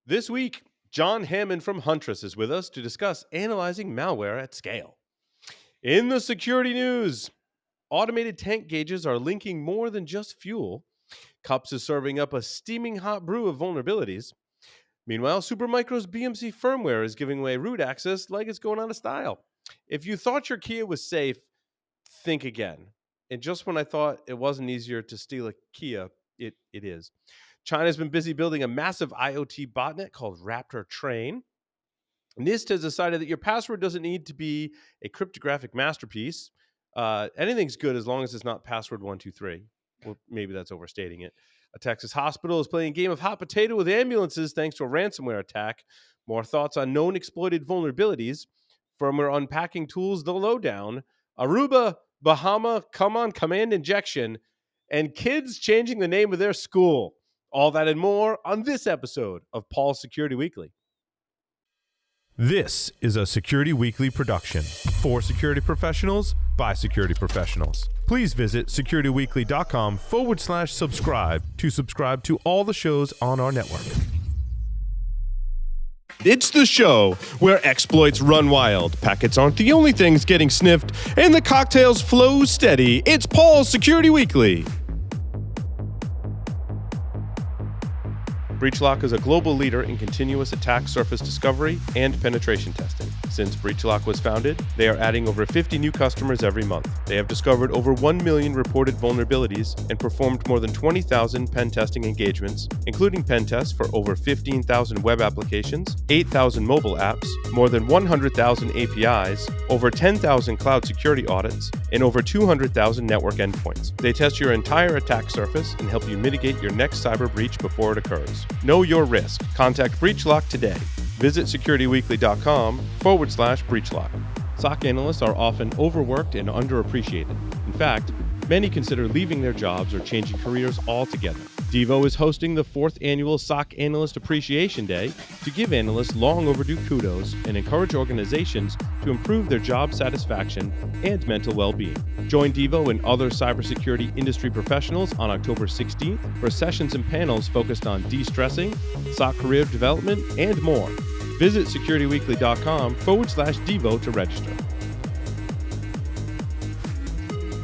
This week, John Hammond from Huntress is with us to discuss analyzing malware at scale. In the security news, automated tank gauges are linking more than just fuel. Cups is serving up a steaming hot brew of vulnerabilities. Meanwhile, Supermicro's BMC firmware is giving away root access like it's going out of style. If you thought your Kia was safe, think again. And just when I thought it wasn't easier to steal a Kia, it is. China's been busy building a massive IoT botnet called Raptor Train. NIST has decided that your password doesn't need to be a cryptographic masterpiece. Anything's good as long as it's not password 123. Well, maybe that's overstating it. A Texas hospital is playing a game of hot potato with ambulances thanks to a ransomware attack. More thoughts on known exploited vulnerabilities. Firmware unpacking tools, the lowdown. Aruba, Bahama, command injection. And kids changing the name of their school. All that and more on this episode of Paul's Security Weekly. This is a Security Weekly production for security professionals by security professionals. Please visit securityweekly.com/subscribe to subscribe to all the shows on our network. It's the show where exploits run wild, packets aren't the only things getting sniffed, and the cocktails flow steady. It's Paul's Security Weekly. Breachlock is a global leader in continuous attack surface discovery and penetration testing. Since Breachlock was founded, they are adding over 50 new customers every month. They have discovered over 1 million reported vulnerabilities and performed more than 20,000 pen testing engagements, including pen tests for over 15,000 web applications, 8,000 mobile apps, more than 100,000 APIs, over 10,000 cloud security audits, and over 200,000 network endpoints. They test your entire attack surface and help you mitigate your next cyber breach before it occurs. Know your risk. Contact Breachlock today. Visit securityweekly.com/Breachlock. SOC analysts are often overworked and underappreciated. In fact, many consider leaving their jobs or changing careers altogether. Devo is hosting the 4th annual SOC Analyst Appreciation Day to give analysts long overdue kudos and encourage organizations to improve their job satisfaction and mental well-being. Join Devo and other cybersecurity industry professionals on October 16th for sessions and panels focused on de-stressing, SOC career development, and more. Visit securityweekly.com/Devo to register.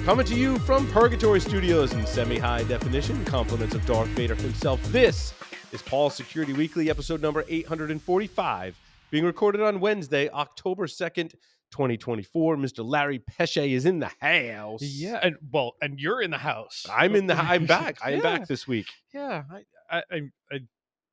Coming to you from Purgatory Studios in semi-high definition, compliments of Darth Vader himself. This is Paul's Security Weekly, episode number 845, being recorded on Wednesday, October 2nd, 2024. Mr. Larry Pesce is in the house. Yeah, and you're in the house. I'm back. I am back this week. Yeah, I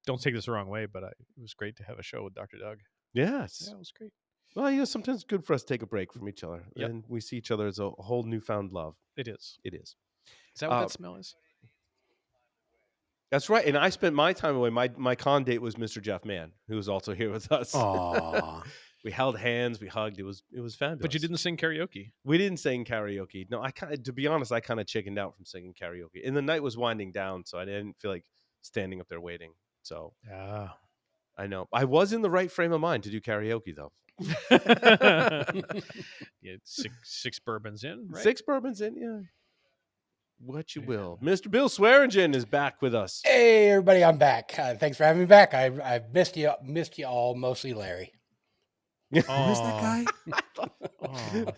don't take this the wrong way, but it was great to have a show with Dr. Doug. Yes. Yeah, it was great. Well, sometimes it's good for us to take a break from each other, Yep. and we see each other as a whole newfound love. It is. It is. Is that what that smell is? That's right. And I spent my time away. My con date was Mr. Jeff Mann, who was also here with us. Aww. We held hands, we hugged. It was fabulous. But you didn't sing karaoke. We didn't sing karaoke. No, to be honest, I kind of chickened out from singing karaoke. And the night was winding down, so I didn't feel like standing up there waiting. So yeah, I know. I was in the right frame of mind to do karaoke, though. Yeah, six bourbons in, right? 6 bourbons in, yeah. What you will. Mr. Bill Swearingen is back with us. Hey, everybody, I'm back. Thanks for having me back. I've missed you all, mostly Larry. Who is that guy?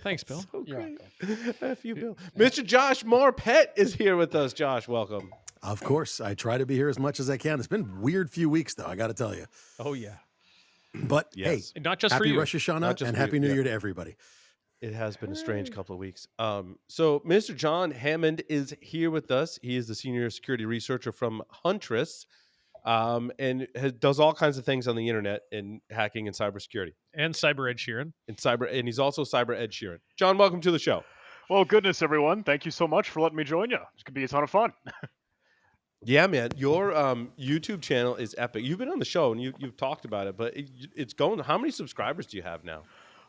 Thanks, Bill. So You're great. welcome. F you, Bill. Mr. Josh Marpet is here with us. Josh, welcome. Of course. I try to be here as much as I can. It's been a weird few weeks, though, I got to tell you. Oh, yeah. But, Yes. And not just for happy you. Rosh Hashanah and Happy New Year to everybody. It has been a strange couple of weeks. So Mr. John Hammond is here with us. He is the senior security researcher from Huntress, and does all kinds of things on the internet in hacking and cybersecurity. And Cyber Ed Sheeran. And he's also Cyber Ed Sheeran. John, welcome to the show. Well, goodness, everyone. Thank you so much for letting me join you. It's going to be a ton of fun. Yeah, man. Your YouTube channel is epic. You've been on the show and you've talked about it, but it's going. How many subscribers do you have now?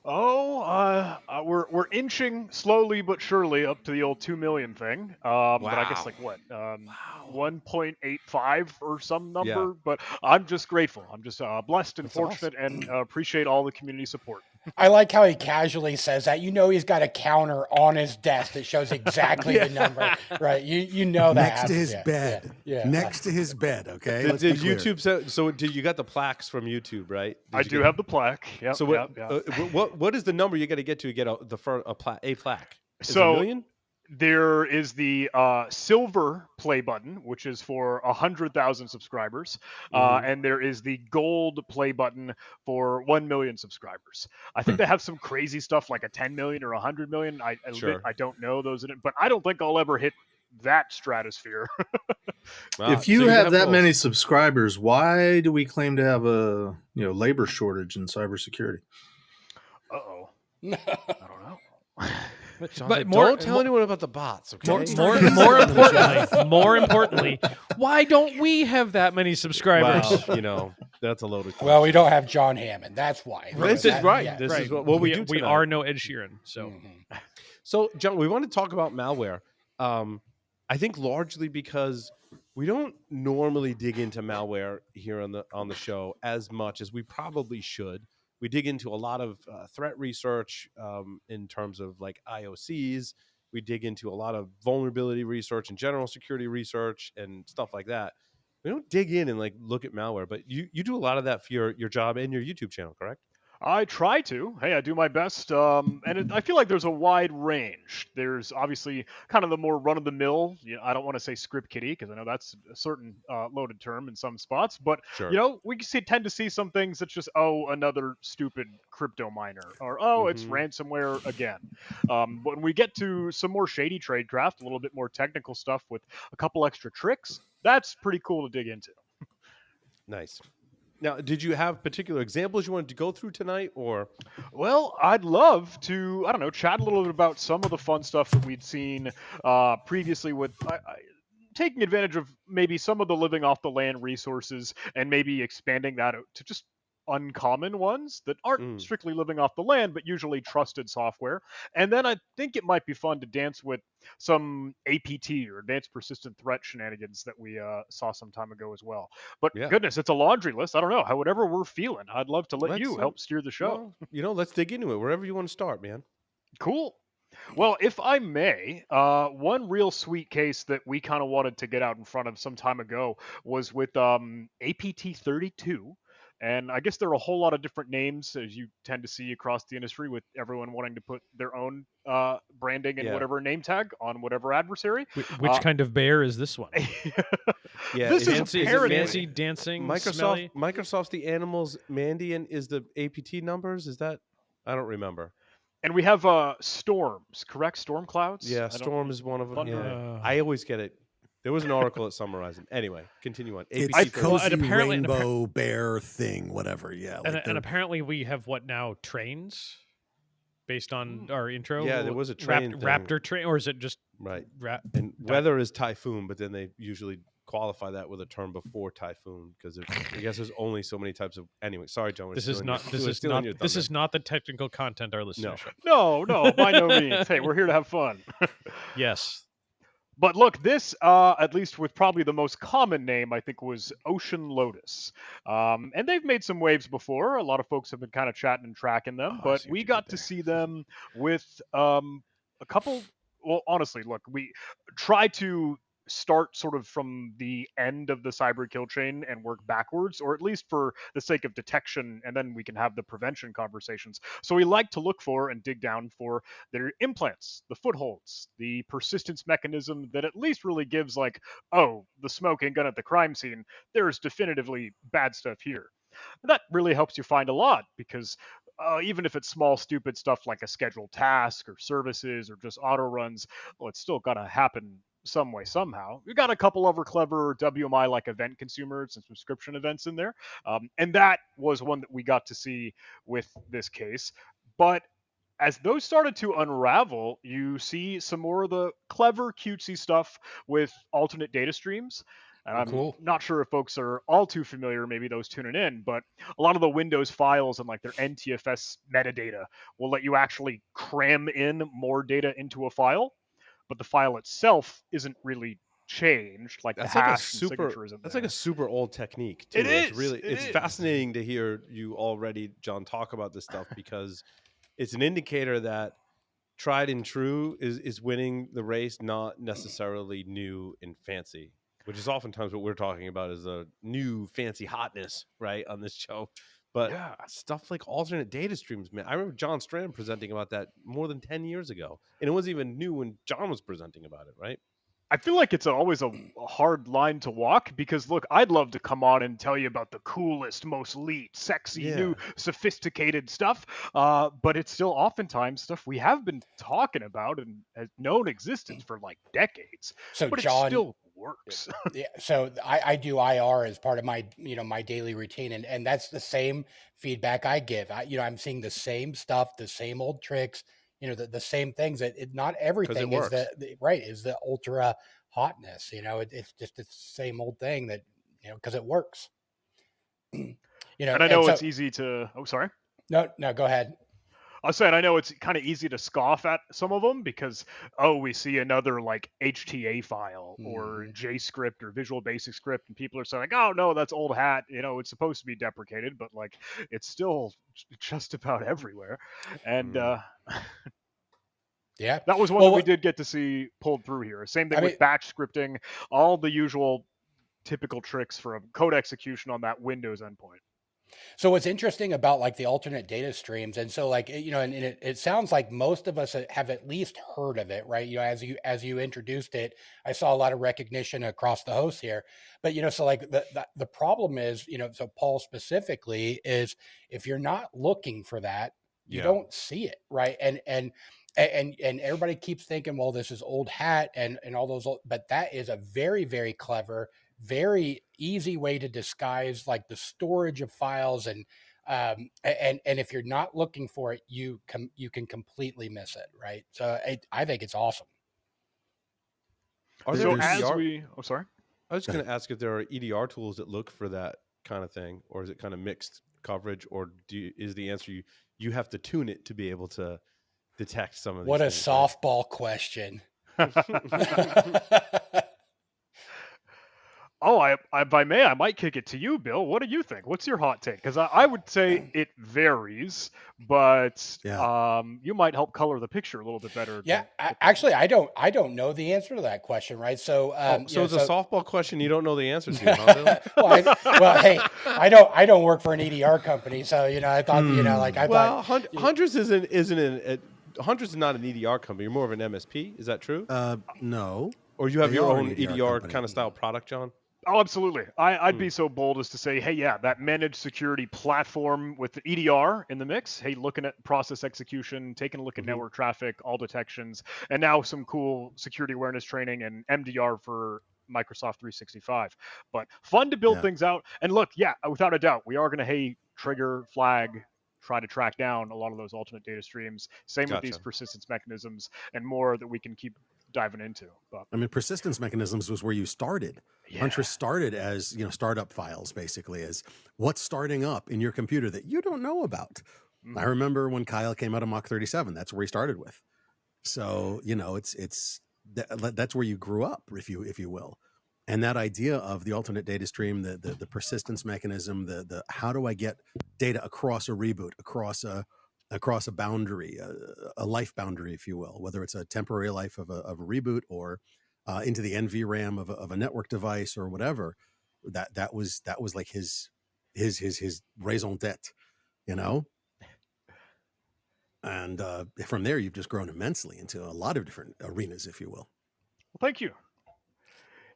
We're inching slowly but surely up to the old 2 million thing. But I guess 1.85 or some number. Yeah. But I'm just grateful. I'm just blessed and That's fortunate and appreciate all the community support. I like how he casually says that. You know, he's got a counter on his desk that shows exactly the number, right? You know that Next to happens. his bed. Yeah. Next to his bed, okay? Did, Let's be did clear. YouTube so did you got the plaques from YouTube, right? I do have the plaque. Yep, So yep, what yep. what is the number you got to get a plaque? Is it So a million? there is the silver play button, which is for 100,000 subscribers, Mhm. and there is the gold play button for 1 million subscribers. I think they have some crazy stuff like a 10 million or 100 million. I Sure. I don't know those in it, but I don't think I'll ever hit that stratosphere. If So you can have that goals. many subscribers, why do we claim to have a labor shortage in cybersecurity? Uh-oh. I don't know. But Don't tell anyone about the bots, okay? More importantly, why don't we have that many subscribers? Well, that's a loaded question. Well, we don't have John Hammond. That's why. This is right. Yeah. This Right. is what we do. We tonight. are no Ed Sheeran, so Mhm. So, John, we want to talk about malware. I think largely because we don't normally dig into malware here on the show as much as we probably should. We dig into a lot of threat research in terms of like IOCs. We dig into a lot of vulnerability research and general security research and stuff like that. We don't dig in and like look at malware, but you do a lot of that for your job and your YouTube channel, correct? I try to. Hey, I do my best. I feel like there's a wide range. There's obviously kind of the more run-of-the-mill. I don't want to say script kiddie because I know that's a certain loaded term in some spots. But Sure. we tend to see some things that's just another stupid crypto miner, or it's Mhm. ransomware again. But when we get to some more shady tradecraft, a little bit more technical stuff with a couple extra tricks, that's pretty cool to dig into. Nice. Now, did you have particular examples you wanted to go through tonight, or? Well, I'd love to, I don't know, chat a little bit about some of the fun stuff that we'd seen previously with taking advantage of maybe some of the living off the land resources and maybe expanding that out to just uncommon ones that aren't Mm. strictly living off the land, but usually trusted software. And then I think it might be fun to dance with some APT or advanced persistent threat shenanigans that we saw some time ago as well. But Yeah. goodness, it's a laundry list. I don't know. However we're feeling, I'd love to let Let's, you help steer the show. Well, let's dig into it. Wherever you want to start, man. Cool. Well, if I may, one real sweet case that we kind of wanted to get out in front of some time ago was with APT 32. And I guess there are a whole lot of different names, as you tend to see across the industry, with everyone wanting to put their own branding and Yeah. whatever name tag on whatever adversary. which kind of bear is this one? Yeah, This is Fancy, apparently fancy dancing, smelly. Microsoft's the animals. Mandiant is the APT numbers. Is that? I don't remember. And we have storms, correct? Storm clouds? Yeah, I don't- Storm is one of them. Thunder. Yeah. I always get it. There was an article that summarized them. Anyway, continue on. It's APT a cozy apparently- and rainbow bear thing, whatever. Yeah. And, like and they're- apparently we have what now trains, based on our intro. Yeah, there was a train thing. Raptor train, or is it just Right. ra- And weather is typhoon, but then they usually qualify that with a term before typhoon because I guess there's only so many types of. Anyway, sorry, John. we're This is stealing not. your- This we're is stealing not. your This thunder. is not the technical content our listeners No. should. No, by no means. Hey, we're here to have fun. Yes. But look, this, at least with probably the most common name, I think, was Ocean Lotus. And they've made some waves before. A lot of folks have been kind of chatting and tracking them, Oh, I but see what we you did got to there. see them with a couple. Well, honestly, look, we try to start sort of from the end of the cyber kill chain and work backwards, or at least for the sake of detection, and then we can have the prevention conversations. So we like to look for and dig down for their implants, the footholds, the persistence mechanism that at least really gives like, oh, the smoking gun at the crime scene, there's definitively bad stuff here. That really helps you find a lot because even if it's small, stupid stuff like a scheduled task or services or just auto runs, well, it's still got to happen some way, somehow. We got a couple other clever WMI like event consumers and subscription events in there. And that was one that we got to see with this case. But as those started to unravel, you see some more of the clever, cutesy stuff with alternate data streams. And I'm Cool. not sure if folks are all too familiar, maybe those tuning in, but a lot of the Windows files and like their NTFS metadata will let you actually cram in more data into a file, but the file itself isn't really changed, like That's the like a hash and super. signature isn't That's there. like a super old technique too. It It's is, really. it It's is. fascinating to hear you already, John, talk about this stuff because it's an indicator that tried and true is winning the race, not necessarily new and fancy, which is oftentimes what we're talking about is a new fancy hotness, right, on this show. But Yeah. stuff like alternate data streams, man, I remember John Strand presenting about that more than 10 years ago, and it wasn't even new when John was presenting about it, right? I feel like it's always a hard line to walk because, look, I'd love to come on and tell you about the coolest, most elite, sexy, new, sophisticated stuff, but it's still oftentimes stuff we have been talking about and has known existence for like decades. So But it John, still works. yeah, so I do IR as part of my my daily routine, and that's the same feedback I give. I'm seeing the same stuff, the same old tricks, the same things. Not everything is works. is the ultra hotness. It's just the same old thing that because it works. And I know it's easy to. Oh, sorry. No, go ahead. I was saying I know it's kind of easy to scoff at some of them because we see another like HTA file or JScript or Visual Basic Script, and people are saying like, oh no, that's old hat. It's supposed to be deprecated, but like it's still just about everywhere. And yeah, that was one that we did get to see pulled through here. Same thing with batch scripting, all the usual typical tricks for code execution on that Windows endpoint. So what's interesting about like the alternate data streams, and so like and it sounds like most of us have at least heard of it, right? As you introduced it, I saw a lot of recognition across the host here. But so like the problem is, so Paul specifically is if you're not looking for that, you don't see it, right? And everybody keeps thinking, well, this is old hat and all those, but that is a very, very clever, very easy way to disguise like the storage of files and if you're not looking for it, you can completely miss it, right? So I think it's awesome. Are there sorry. I was going to ask if there are EDR tools that look for that kind of thing, or is it kind of mixed coverage, or is the answer you have to tune it to be able to detect some of these What a things, softball question. Oh, if I may, I might kick it to you, Bill. What do you think? What's your hot take? Because I would say it varies, but you might help color the picture a little bit better. Yeah, actually, I don't know the answer to that question, right? So, so it's a softball question you don't know the answer to, huh, Bill? well, hey, I don't work for an EDR company, so I thought Huntress Huntress is not an EDR company. You're more of an MSP. Is that true? No. Or you have your own EDR kind of style product, John? Oh, absolutely. I'd be so bold as to say, hey, yeah, that managed security platform with the EDR in the mix. Hey, looking at process execution, taking a look at network traffic, all detections, and now some cool security awareness training and MDR for Microsoft 365. But fun to build things out. And look, without a doubt, we are going to, trigger, flag, try to track down a lot of those alternate data streams. Same with these persistence mechanisms and more that we can keep diving into. But I mean, persistence mechanisms was where you started. Huntress started as startup files, basically, as what's starting up in your computer that you don't know about. I remember when Kyle came out of Mach 37, that's where he started with. So that's where you grew up, if you will. And that idea of the alternate data stream, the persistence mechanism, the how do I get data across a reboot, across a boundary, a life boundary, if you will, whether it's a temporary life of a reboot or into the NVRAM of a network device or whatever. That was like his raison d'etre, And from there, you've just grown immensely into a lot of different arenas, if you will. Well, thank you.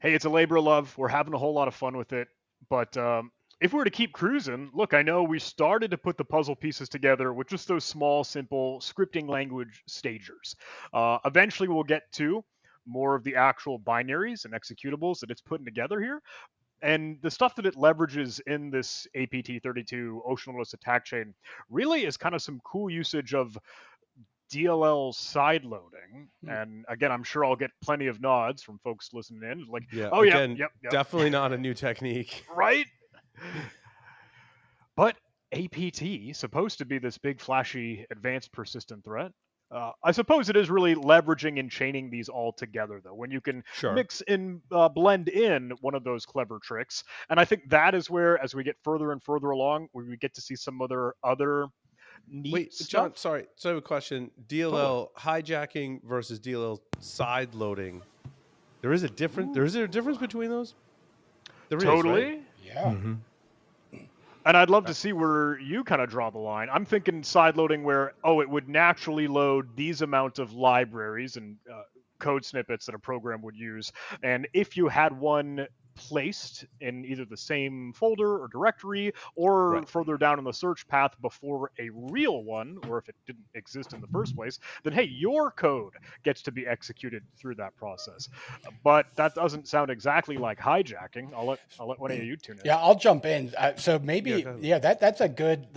Hey, it's a labor of love. We're having a whole lot of fun with it. But if we were to keep cruising, look, I know we started to put the puzzle pieces together with just those small, simple scripting language stagers. Eventually, we'll get to more of the actual binaries and executables that it's putting together here. And the stuff that it leverages in this APT32 Ocean Lotus attack chain really is kind of some cool usage of DLL side loading. And again, I'm sure I'll get plenty of nods from folks listening in. Like, yep. Definitely not a new technique. Right? But APT, supposed to be this big, flashy, advanced persistent threat. I suppose it is really leveraging and chaining these all together, though, when you can mix and blend in one of those clever tricks. And I think that is where, as we get further and further along, we get to see some other neat Wait, stuff. John, sorry. So I have a question. DLL hijacking versus DLL side loading. There is a difference. There is there a difference between those? There is, Totally. right? Yeah. Mm-hmm. And I'd love to see where you kind of draw the line. I'm thinking side loading where, it would naturally load these amount of libraries and code snippets that a program would use. And if you had one placed in either the same folder or directory or Right. further down in the search path before a real one, or if it didn't exist in the first place, then hey, your code gets to be executed through that process. But that doesn't sound exactly like hijacking. I'll let one of you tune in. Yeah, I'll jump in. So maybe, go ahead. yeah, that's a good.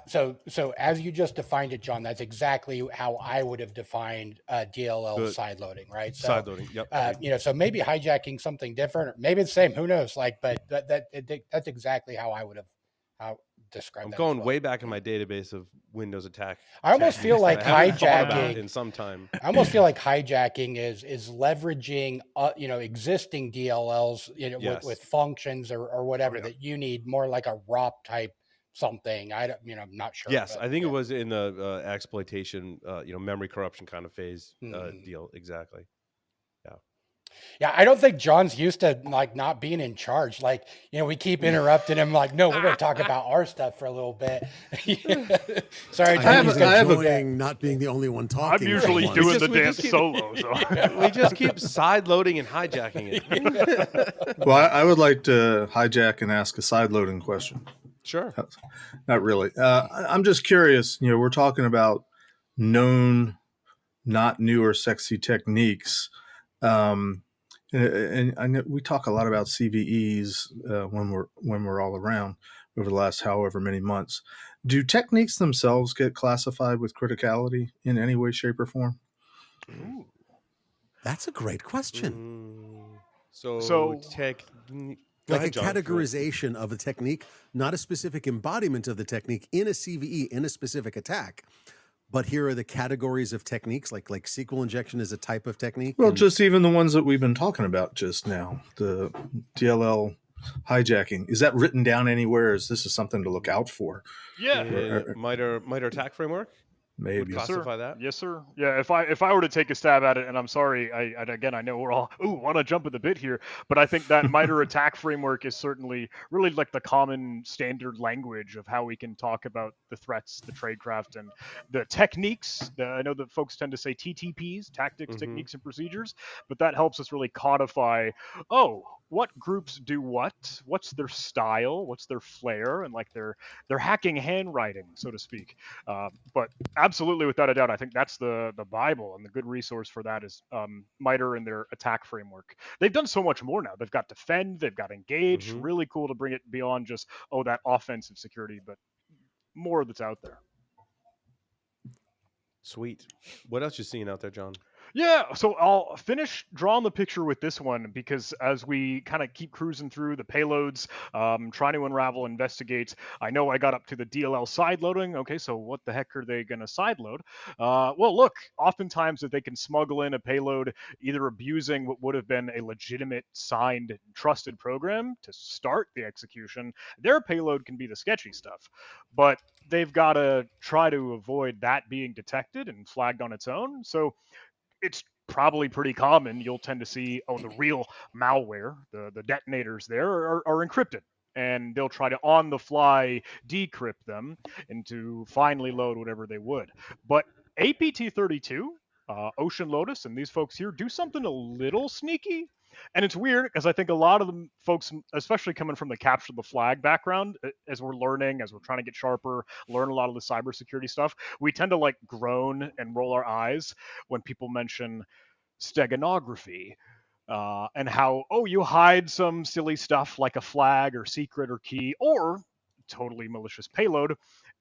So as you just defined it, John, that's exactly how I would have defined DLL Good. side loading, right? So, Side loading. Yep. so maybe hijacking something different, or maybe it's the same. Who knows? Like, but that's exactly how I would have described I'm that. going as well. way back in my database of Windows attack. I almost feel techniques that like I haven't thought about hijacking. in some time. I almost feel like hijacking is leveraging, existing DLLs, Yes. with functions or whatever yeah. that you need, more like a ROP type something. I'm not sure. Yes, but, I think yeah. it was in the exploitation, memory corruption kind of phase Mhm. deal. Exactly. Yeah, I don't think John's used to like not being in charge. Like, we keep interrupting him. Like, no, we're going to talk about our stuff for a little bit. Sorry, I John. am he's gonna- enjoying not being the only one talking. I'm usually for once. doing just- the we dance just keep- solo. So. We just keep side loading and hijacking it. Well, I would like to hijack and ask a side loading question. Sure. Not really. I'm just curious. We're talking about known, not new or sexy techniques. And I know we talk a lot about CVEs when we're all around over the last however many months. Do techniques themselves get classified with criticality in any way, shape, or form? Ooh. That's a great question. So- Go Like ahead, a John. categorization of a technique, not a specific embodiment of the technique in a CVE, in a specific attack. But here are the categories of techniques, like SQL injection is a type of technique. Well, and- just even the ones that we've been talking about just now, the DLL hijacking. Is that written down anywhere? Is this something to look out for? Yeah. MITRE attack framework would Maybe. classify that. Yes, sir. Yeah, if I were to take a stab at it, and I'm sorry, I know we're all want to jump at the bit here, but I think that MITRE attack framework is certainly really like the common standard language of how we can talk about the threats, the tradecraft, and the techniques. I know that folks tend to say TTPs, tactics, Mhm. techniques, and procedures, but that helps us really codify. What groups do what's their style, what's their flair, and like their hacking handwriting, so to speak. But absolutely, without a doubt, I think that's the Bible, and the good resource for that is MITRE and their attack framework. They've done so much more now. They've got defend, they've got engage. Mhm. Really cool to bring it beyond just that offensive security, but more that's out there. Sweet. What else you seeing out there, John? Yeah, so I'll finish drawing the picture with this one because as we kind of keep cruising through the payloads, trying to unravel, investigate, I know I got up to the DLL side loading. Okay, so what the heck are they going to side load? Well, look, oftentimes if they can smuggle in a payload, either abusing what would have been a legitimate, signed, trusted program to start the execution, their payload can be the sketchy stuff. But they've got to try to avoid that being detected and flagged on its own. So it's probably pretty common. You'll tend to see, the real malware, the detonators there are encrypted. And they'll try to on the fly decrypt them and to finally load whatever they would. But APT32, Ocean Lotus, and these folks here do something a little sneaky. And it's weird because I think a lot of them folks, especially coming from the capture the flag background, as we're learning, as we're trying to get sharper, learn a lot of the cybersecurity stuff, we tend to like groan and roll our eyes when people mention steganography. And how, you hide some silly stuff like a flag or secret or key or totally malicious payload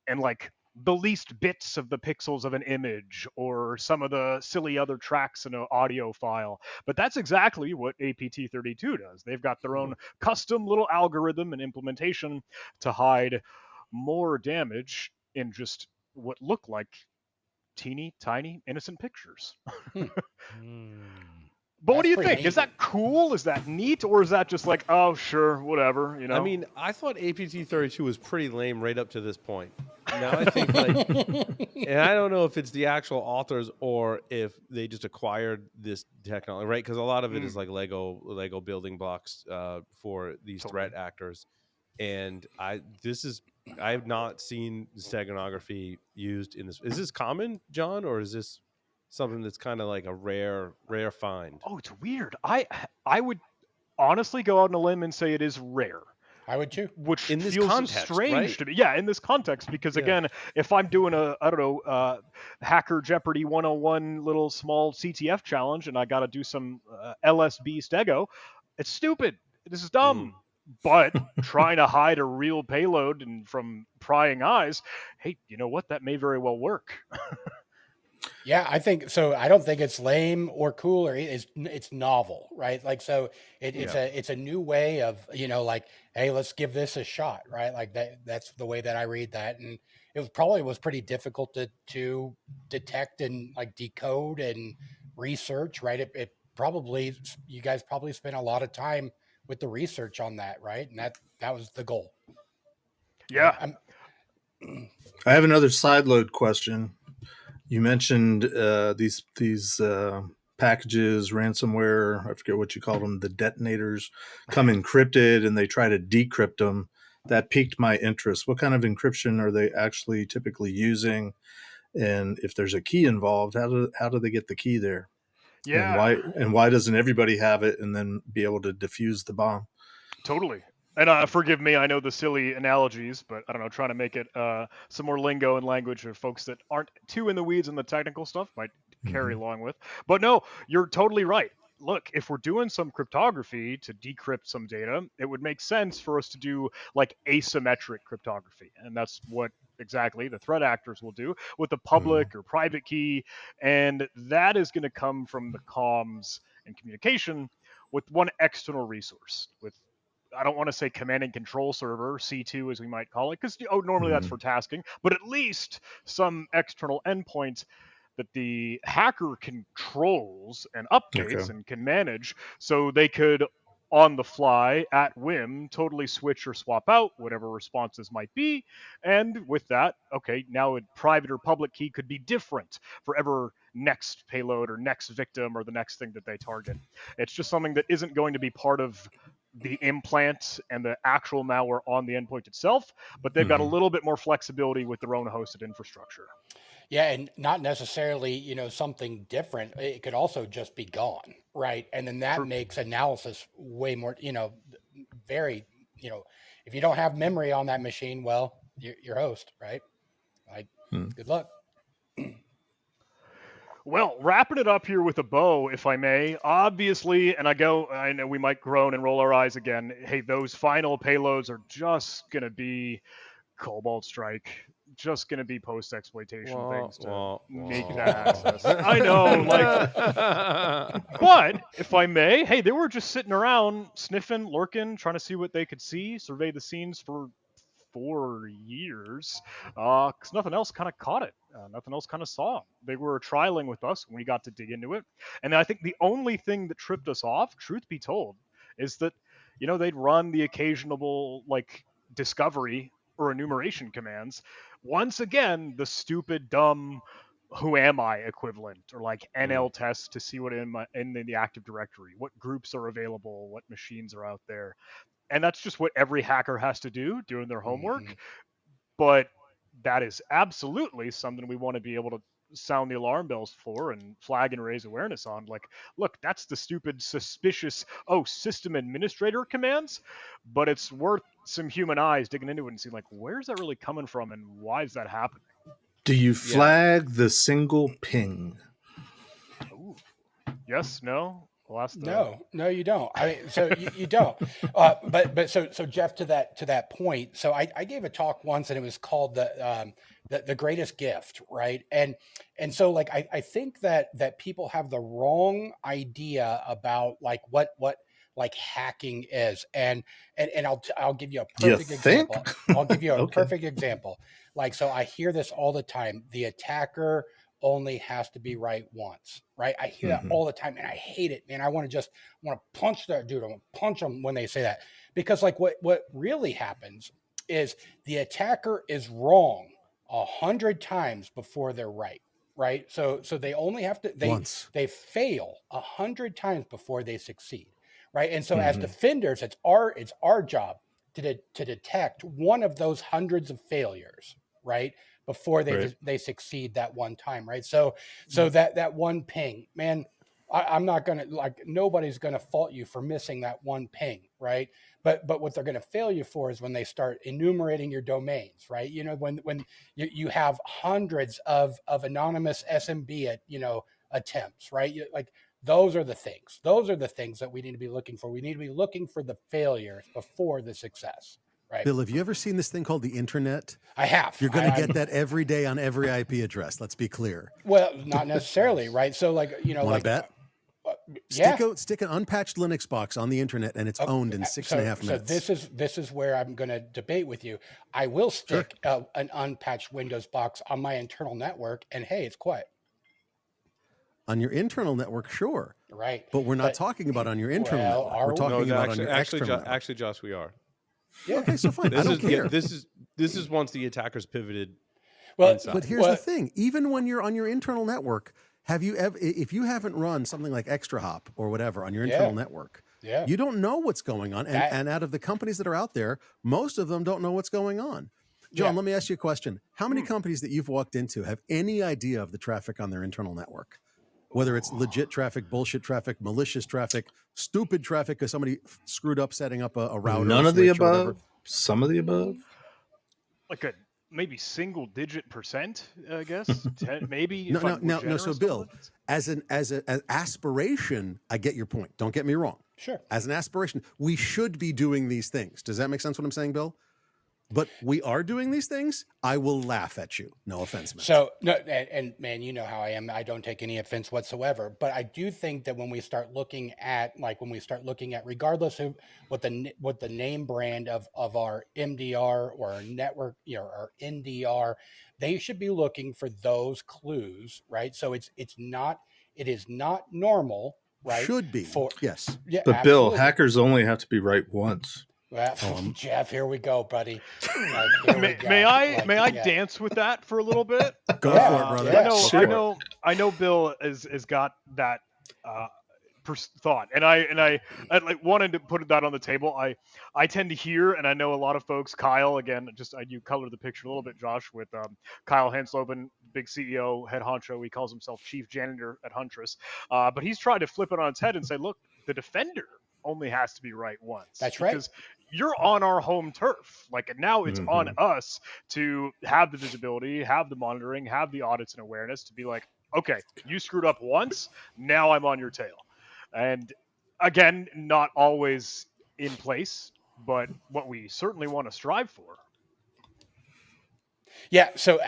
and like the least bits of the pixels of an image or some of the silly other tracks in an audio file. But that's exactly what APT32 does. They've got their own custom little algorithm and implementation to hide more damage in just what look like teeny tiny innocent pictures. But what do you That's pretty think? Is neat. that cool? Is that neat? Or is that just like, oh, sure, whatever, I mean, I thought APT32 was pretty lame right up to this point. Now I think like, and I don't know if it's the actual authors or if they just acquired this technology, right? Because a lot of it is like Lego building blocks for these Totally. threat actors, and I have not seen steganography used in this. Is this common, John, or is this something that's kind of like a rare find? Oh, it's weird. I would honestly go out on a limb and say it is rare. I would too. Which In this feels context, strange right? to me. Yeah, in this context, because Yeah. again, if I'm doing I don't know, Hacker Jeopardy 101 little small CTF challenge and I got to do some LSB stego, it's stupid. This is dumb. But trying to hide a real payload and from prying eyes, hey, you know what? That may very well work. Yeah, I think so. I don't think it's lame or cool, or it's novel, right? Like, so it's a new way of, like, hey, let's give this a shot, right? Like that's the way that I read that, and probably was pretty difficult to detect and like decode and research, right? It probably, you guys probably spent a lot of time with the research on that, right? And that was the goal. Right? Yeah. I have another sideload question. You mentioned these packages, ransomware, I forget what you call them, the detonators, come encrypted and they try to decrypt them. That piqued my interest. What kind of encryption are they actually typically using? And if there's a key involved, how do they get the key there? Yeah. And why doesn't everybody have it and then be able to defuse the bomb? Totally. And forgive me, I know the silly analogies, but I don't know, trying to make it some more lingo and language for folks that aren't too in the weeds and the technical stuff might carry along with. But no, you're totally right. Look, if we're doing some cryptography to decrypt some data, it would make sense for us to do like asymmetric cryptography. And that's what exactly the threat actors will do with the public or private key. And that is going to come from the comms and communication with one external resource, with I don't want to say command and control server, C2 as we might call it, because normally that's for tasking, but at least some external endpoint that the hacker controls and updates and can manage, so they could on the fly at whim totally switch or swap out whatever responses might be. And with that, okay, now a private or public key could be different for ever next payload or next victim or the next thing that they target. It's just something that isn't going to be part of the implant and the actual malware on the endpoint itself, but they've got a little bit more flexibility with their own hosted infrastructure. Yeah, and not necessarily, something different. It could also just be gone, right? And then that makes analysis way more, very, if you don't have memory on that machine, well, your host, right? Like, good luck. Well, wrapping it up here with a bow, if I may, obviously, and I know we might groan and roll our eyes again. Hey, those final payloads are just going to be Cobalt Strike, just going to be post-exploitation things to make that access. I know, but if I may, hey, they were just sitting around, sniffing, lurking, trying to see what they could see, survey the scenes for 4 years, because nothing else kind of caught it. Nothing else kind of saw them. They were trialing with us when we got to dig into it. And I think the only thing that tripped us off, truth be told, is that, they'd run the occasional, discovery or enumeration commands. Once again, the stupid, dumb, who am I equivalent, or NL tests to see what in the Active Directory, what groups are available, what machines are out there. And that's just what every hacker has to do doing their homework. But that is absolutely something we want to be able to sound the alarm bells for and flag and raise awareness on. Look, that's the stupid, suspicious, system administrator commands, but it's worth some human eyes digging into it and seeing, where's that really coming from and why is that happening? Do you flag the single ping? Ooh. Yes, no? No, you don't. I mean, so you don't. But so Jeff, to that point. So I gave a talk once, and it was called the greatest gift, right? And so I think that people have the wrong idea about what hacking is, and I'll give you a perfect example. I'll give you a perfect example. So I hear this all the time. The attacker only has to be right once, right? I hear that all the time, and I hate it, man. I want to punch that dude. I want to punch him when they say that, because what really happens is the attacker is wrong 100 times before they're right. Right. So they only have to Once. they fail 100 times before they succeed. Right. And so as Mhm. defenders, it's our job to detect one of those hundreds of failures, right, before Right. they succeed that one time, right? So that one ping, man, I'm not gonna, like, nobody's gonna fault you for missing that one ping, right? But what they're gonna fail you for is when they start enumerating your domains, right? You know, when you have hundreds of anonymous SMB at, attempts, right? Like, those are the things. Those are the things that we need to be looking for. We need to be looking for the failures before the success, right? Bill, have you ever seen this thing called the internet? I have. You're going to I'm get that every day on every IP address. Let's be clear. Well, not necessarily, right? So, like, Want like, to bet? yeah. Stick an unpatched Linux box on the internet, and it's owned in 6.5 minutes. So this is where I'm going to debate with you. I will stick an unpatched Windows box on my internal network, and hey, it's quiet. On your internal network, sure. Right. But we're not talking about on your internal network. We're talking about on your external network. Actually, Josh, we are. Yeah. Okay, so fine. I don't care. This is once the attackers pivoted. Well, inside. But here's the thing: even when you're on your internal network, have you ever, if you haven't run something like Extra Hop or whatever on your internal network, you don't know what's going on. And out of the companies that are out there, most of them don't know what's going on. John, let me ask you a question: how many companies that you've walked into have any idea of the traffic on their internal network? Whether it's legit traffic, bullshit traffic, malicious traffic, stupid traffic because somebody screwed up setting up a router. None of the above. Some of the above. Like a maybe single digit percent, I guess. 10, maybe. No. So, Bill, as an aspiration, I get your point. Don't get me wrong. Sure. As an aspiration, we should be doing these things. Does that make sense? What I'm saying, Bill? But we are doing these things. I will laugh at you. No offense, man. So no, and man, you know how I am. I don't take any offense whatsoever. But I do think that when we start looking at, regardless of what the name brand of our MDR or our network, our NDR, they should be looking for those clues, right? So it is not normal, right? Should be. Yes. Yeah. But absolutely. Bill, hackers only have to be right once. Well, Jeff, here we go, buddy. May I dance with that for a little bit? Go for it, brother. Yeah, I know Bill has got that thought, and I like wanted to put that on the table. I tend to hear, and I know a lot of folks. Kyle, again, you color the picture a little bit, Josh, with Kyle Hansloben, big CEO, head honcho. He calls himself chief janitor at Huntress, but he's tried to flip it on its head and say, look, the defender only has to be right once. That's right. Because you're on our home turf. Like, now it's on us to have the visibility, have the monitoring, have the audits and awareness to be like, okay, you screwed up once, now I'm on your tail. And again, not always in place, but what we certainly want to strive for. Yeah. So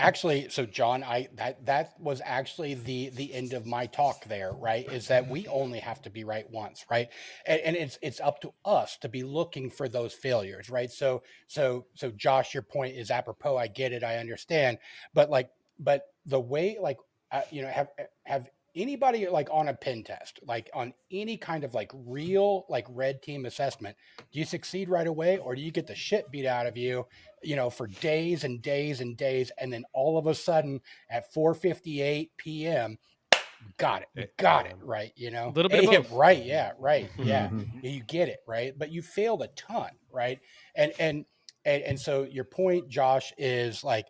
John, that was actually the end of my talk there, right? Is that we only have to be right once, right? And it's up to us to be looking for those failures, right? So Josh, your point is apropos. I get it. I understand. But the way, have anybody, like, on a pen test, like on any kind of like real, like, red team assessment, do you succeed right away, or do you get the shit beat out of you, for days and days and days, and then all of a sudden at 4:58 p.m. got it, right? A little bit of both. Right, yeah, right, yeah, you get it, right, but you failed a ton, right? And so your point, Josh, is like,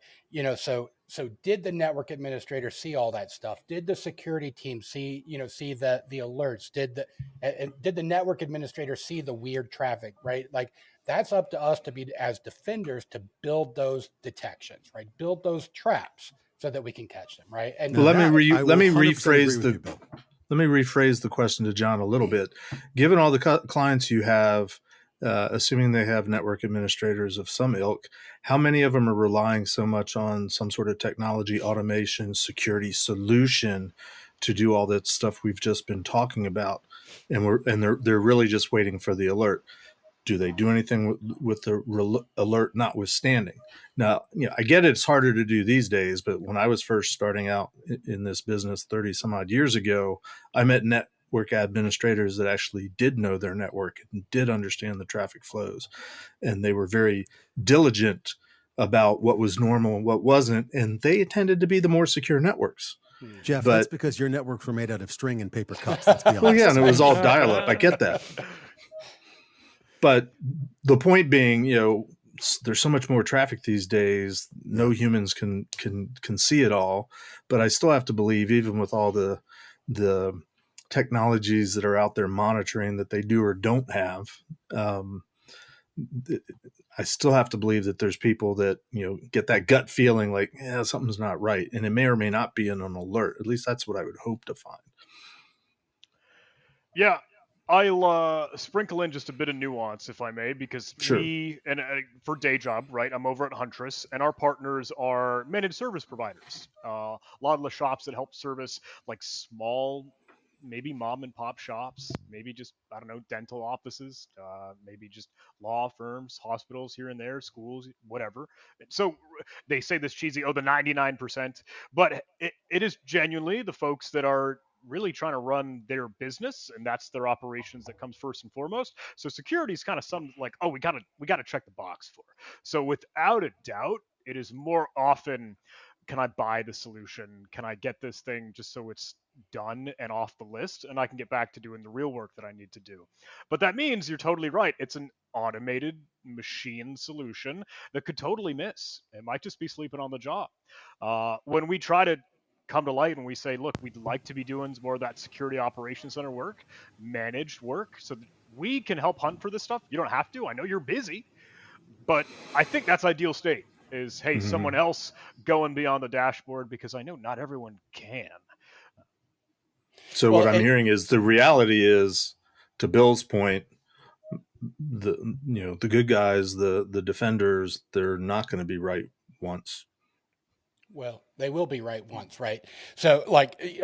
so did the network administrator see all that stuff? Did the security team see the alerts? Did the network administrator see the weird traffic, right? Like, that's up to us to be, as defenders, to build those detections, right? Build those traps so that we can catch them, right? And let me rephrase the question to John a little bit. Given all the clients you have, assuming they have network administrators of some ilk, how many of them are relying so much on some sort of technology, automation, security solution to do all that stuff we've just been talking about, and they're really just waiting for the alert? Do they do anything with the alert notwithstanding? Now, I get it's harder to do these days, but when I was first starting out in this business 30 some odd years ago, I met network administrators that actually did know their network and did understand the traffic flows. And they were very diligent about what was normal and what wasn't, and they tended to be the more secure networks. Jeff, But- that's because your networks were made out of string and paper cups. Let's be honest. Well, yeah, and it was all dial-up. I get that. But the point being, there's so much more traffic these days. No humans can see it all. But I still have to believe, even with all the technologies that are out there monitoring that they do or don't have, I still have to believe that there's people that get that gut feeling like, yeah, something's not right, and it may or may not be in an alert. At least that's what I would hope to find. Yeah, I'll sprinkle in just a bit of nuance, if I may, because Sure. for day job, right, I'm over at Huntress, and our partners are managed service providers. A lot of the shops that help service like small, maybe mom and pop shops, maybe just, I don't know, dental offices, maybe just law firms, hospitals here and there, schools, whatever. So they say this cheesy, the 99%, but it is genuinely the folks that are really trying to run their business, and that's their operations that comes first and foremost. So security is kind of something like, we gotta check the box for. So without a doubt, it is more often, can I buy the solution? Can I get this thing just so it's done and off the list, and I can get back to doing the real work that I need to do? But that means, you're totally right, it's an automated machine solution that could totally miss. It might just be sleeping on the job. When we try to come to light and we say, look, we'd like to be doing more of that security operations center work, managed work, so that we can help hunt for this stuff. You don't have to. I know you're busy, but I think that's ideal state is, hey, someone else going beyond the dashboard, because I know not everyone can. So what I'm hearing is the reality is, to Bill's point, the good guys, the defenders, they're not going to be right once. Well, they will be right once, right? So,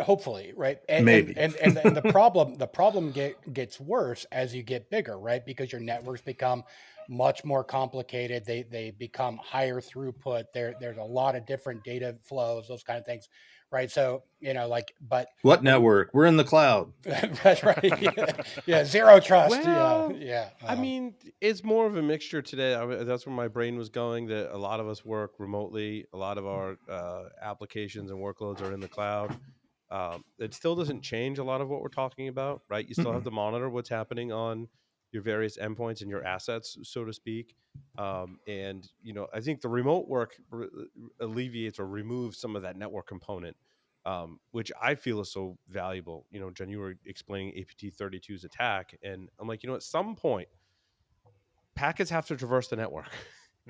hopefully, right? Maybe. And the problem gets worse as you get bigger, right? Because your networks become much more complicated. They become higher throughput. There's a lot of different data flows, those kind of things, right? So, but what network? We're in the cloud. That's right. Yeah, zero trust. Well, yeah. I mean, it's more of a mixture today. That's where my brain was going, that a lot of us work remotely. A lot of our applications and workloads are in the cloud. It still doesn't change a lot of what we're talking about, right? You still have to monitor what's happening on your various endpoints and your assets, so to speak. And, I think the remote work alleviates or removes some of that network component, which I feel is so valuable. Jen, you were explaining APT32's attack, and I'm like, at some point, packets have to traverse the network.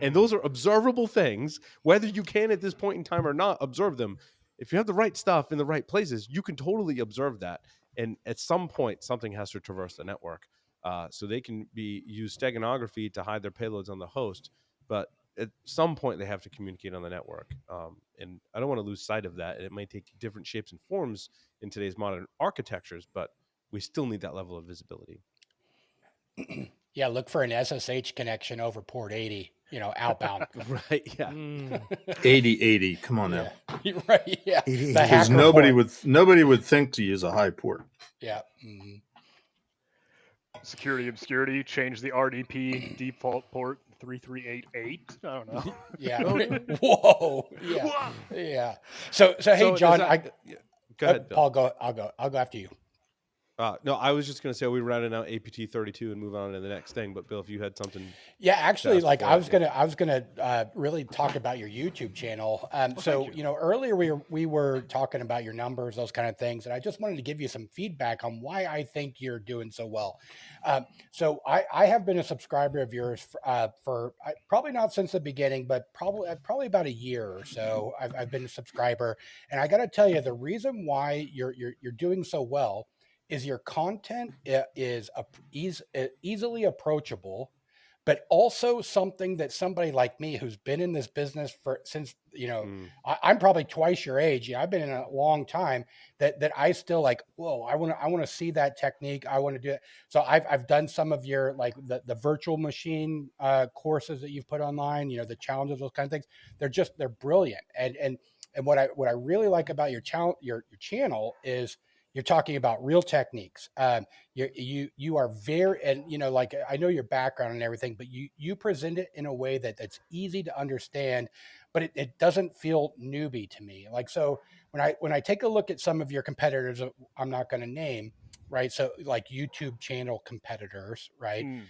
And those are observable things, whether you can at this point in time or not observe them. If you have the right stuff in the right places, you can totally observe that. And at some point, something has to traverse the network. So they can use steganography to hide their payloads on the host. But at some point, they have to communicate on the network. And I don't want to lose sight of that. And it might take different shapes and forms in today's modern architectures, but we still need that level of visibility. Yeah, look for an SSH connection over port 80, outbound. Right, yeah. 8080, come on now. Right, yeah. Because nobody would think to use a high port. Yeah. Security obscurity, change the RDP default port 3388. I don't know. Yeah. Whoa. Yeah. Yeah. So hey, John, go ahead, Bill. Paul, I'll go after you. No, I was just going to say we rounded out APT32 and move on to the next thing. But Bill, if you had something, yeah, actually, I was gonna really talk about your YouTube channel. So earlier we were talking about your numbers, those kind of things, and I just wanted to give you some feedback on why I think you're doing so well. So I have been a subscriber of yours for probably not since the beginning, but probably about a year or so. I've been a subscriber, and I got to tell you, the reason why you're doing so well is your content is easily approachable, but also something that somebody like me who's been in this business since I'm probably twice your age. I've been in a long time. That I still like. Whoa! I want to see that technique. I want to do it. So I've done some of your the virtual machine courses that you've put online. The challenges, those kind of things. They're brilliant. And what I really like about your channel is You're talking about real techniques. You are very, and like I know your background and everything, but you present it in a way that's easy to understand, but it doesn't feel newbie to me. Like, so when I take a look at some of your competitors, I'm not going to name, right? So like YouTube channel competitors, right? Mm.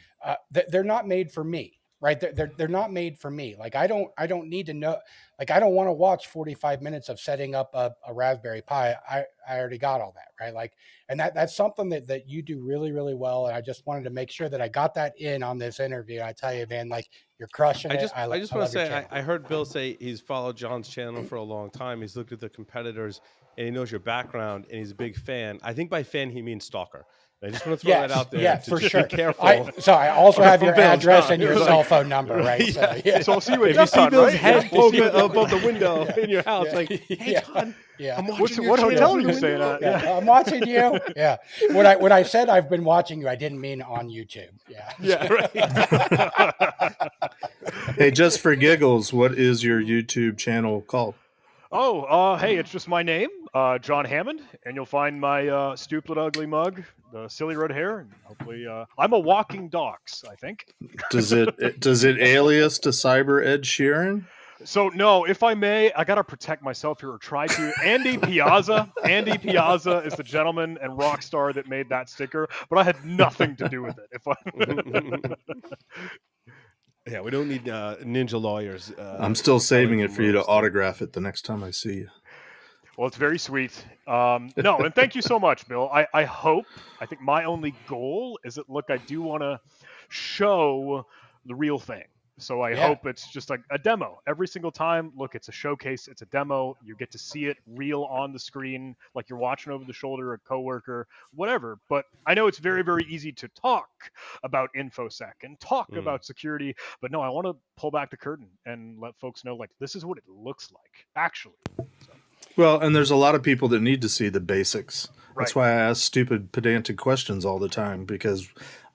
They're not made for me, right? They're not made for me. Like, I don't need to know, like, I don't want to watch 45 minutes of setting up a Raspberry Pi. I already got all that, right? Like, and that's something that you do really, really well. And I just wanted to make sure that I got that in on this interview. I tell you, man, like, you're crushing it. I just want love to your say, channel. I heard Bill say he's followed John's channel for a long time. He's looked at the competitors and he knows your background and he's a big fan. I think by fan, he means stalker. And I just want to throw that out there. Yeah, to for just sure. Be careful. I also have your Bill, address John. and your It was cell like- phone number, right? Yeah. So, yeah. So I'll see you at If you see DEF CON, Bill's right? head Yeah. poking above the window Yeah. in your house, Yeah. like, hey, Yeah. John, Yeah. I'm watching your What channel hotel through are the you staying window. at? Yeah, I'm watching you. Yeah. When I said I've been watching you, I didn't mean on YouTube. Yeah. Yeah, right. Hey, just for giggles, what is your YouTube channel called? Hey, it's just my name, John Hammond, and you'll find my stupid, ugly mug, the silly red hair, and hopefully, I'm a walking dox, I think. Does it alias to Cyber Ed Sheeran? So no, if I may, I gotta protect myself here, or try to. Andy Piazza is the gentleman and rock star that made that sticker, but I had nothing to do with it. If I Yeah, we don't need ninja lawyers. I'm still saving coming it from for you to Rose. autograph it the next time I see you. Well, it's very sweet. No, and thank you so much, Bill. I think my only goal is that, look, I do want to show the real thing. So I Yeah. hope it's just like a demo every single time. Look, it's a showcase, it's a demo. You get to see it real on the screen, like you're watching over the shoulder a coworker, whatever. But I know it's very, very easy to talk about InfoSec and talk about security. But no, I want to pull back the curtain and let folks know, like, this is what it looks like, actually. Well, and there's a lot of people that need to see the basics. That's Right. why I ask stupid, pedantic questions all the time, because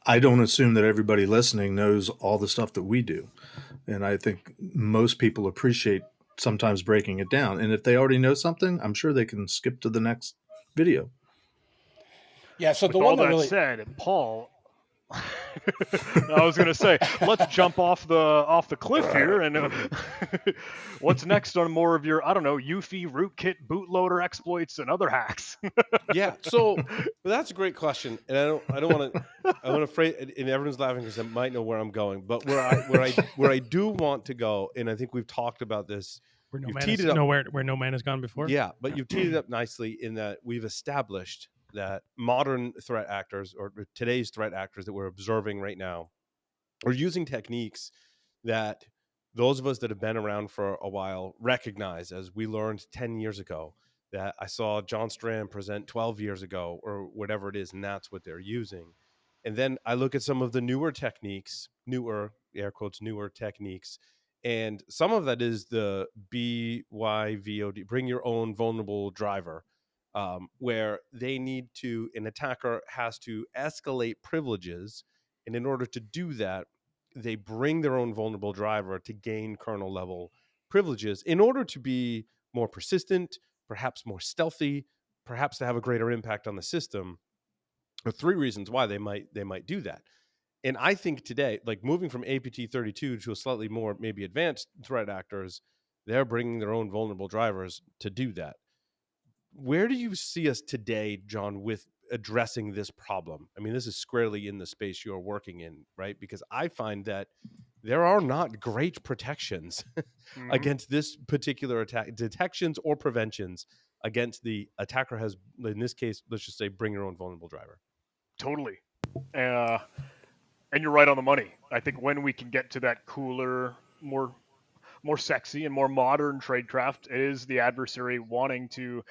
I don't assume that everybody listening knows all the stuff that we do. And I think most people appreciate sometimes breaking it down. And if they already know something, I'm sure they can skip to the next video. Yeah. So With the all one that that really, said, Paul, I was gonna say, let's jump off the cliff here, and what's next on more of your, I don't know, UFI rootkit bootloader exploits and other hacks? Yeah, so that's a great question, and I don't want to. I want to phrase, and everyone's laughing because I might know where I'm going, but where I do want to go, and I think we've talked about this. Where no You've man teed has, it up. where no man has gone before. Yeah, but you've teed it up nicely in that we've established that modern threat actors, or today's threat actors that we're observing right now, are using techniques that those of us that have been around for a while recognize, as we learned 10 years ago, that I saw John Strand present 12 years ago, or whatever it is, and that's what they're using. And then I look at some of the newer techniques, newer, air quotes, newer techniques, and some of that is the BYVOD, bring your own vulnerable driver, where an attacker has to escalate privileges. And in order to do that, they bring their own vulnerable driver to gain kernel level privileges in order to be more persistent, perhaps more stealthy, perhaps to have a greater impact on the system. There are three reasons why they might do that. And I think today, like moving from APT 32 to a slightly more maybe advanced threat actors, they're bringing their own vulnerable drivers to do that. Where do you see us today, John, with addressing this problem? I mean, this is squarely in the space you're working in, right? Because I find that there are not great protections Mhm. against this particular attack, detections or preventions against the attacker has, in this case, let's just say, bring your own vulnerable driver. Totally. And you're right on the money. I think when we can get to that cooler, more sexy and more modern tradecraft is the adversary wanting to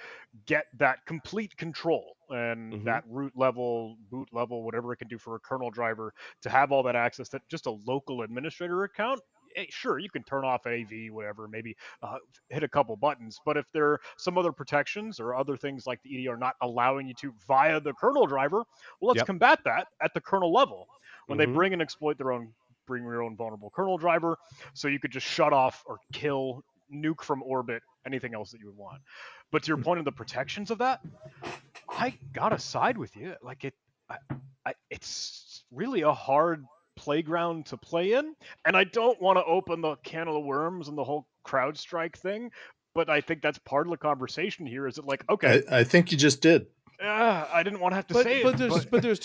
get that complete control and that root level, boot level, whatever it can do for a kernel driver, to have all that access that just a local administrator account. Sure, you can turn off AV, whatever, maybe hit a couple buttons. But if there are some other protections or other things like the EDR not allowing you to via the kernel driver, well, let's combat that at the kernel level. When they bring and exploit bring your own vulnerable kernel driver, so you could just shut off or kill, nuke from orbit, anything else that you would want. But to your point of the protections of that, I gotta side with you. Like it's really a hard playground to play in, and I don't want to open the can of worms and the whole CrowdStrike thing. But I think that's part of the conversation here. Is it like, okay, I think you just did. I didn't want to have to say But it, there's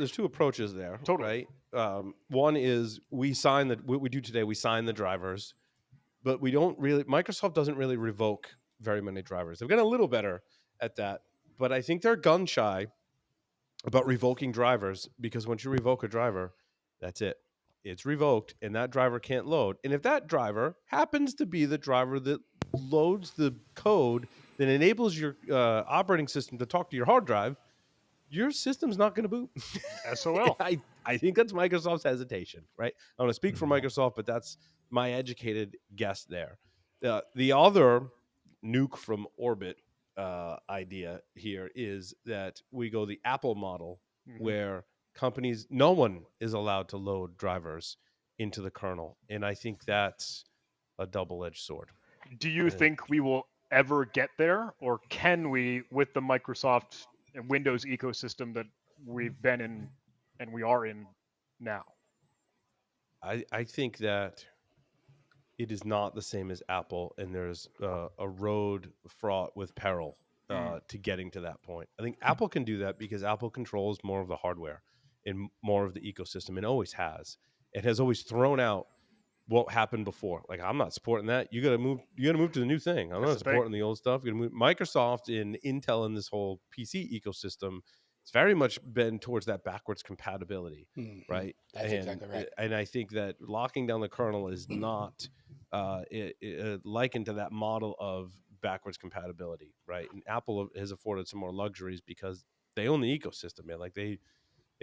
two approaches there, Totally. right? One is we sign what we do today. We sign the drivers, but we don't really. Microsoft doesn't really revoke very many drivers. They've gotten a little better at that, but I think they're gun shy about revoking drivers, because once you revoke a driver, that's it. It's revoked, and that driver can't load. And if that driver happens to be the driver that loads the code that enables your operating system to talk to your hard drive, your system's not going to boot. SOL. I think that's Microsoft's hesitation, right? I want to speak for Mhm. Microsoft, but that's my educated guess there. The other nuke from orbit idea here is that we go the Apple model, where companies, no one is allowed to load drivers into the kernel. And I think that's a double-edged sword. Do you think we will ever get there, or can we, with the Microsoft and Windows ecosystem that we've been in and we are in now? I think that it is not the same as Apple, and there's a road fraught with peril to getting to that point. I think Apple can do that because Apple controls more of the hardware and more of the ecosystem, and always has. It has always thrown out what happened before. Like, I'm not supporting that. You got to move. You got to move to the new thing. I'm That's not the thing. supporting the old stuff. You got to move. Microsoft and Intel and this whole PC ecosystem, it's very much been towards that backwards compatibility, right? That's exactly right. And I think that locking down the kernel is not likened to that model of backwards compatibility, right? And Apple has afforded some more luxuries because they own the ecosystem, man. Like they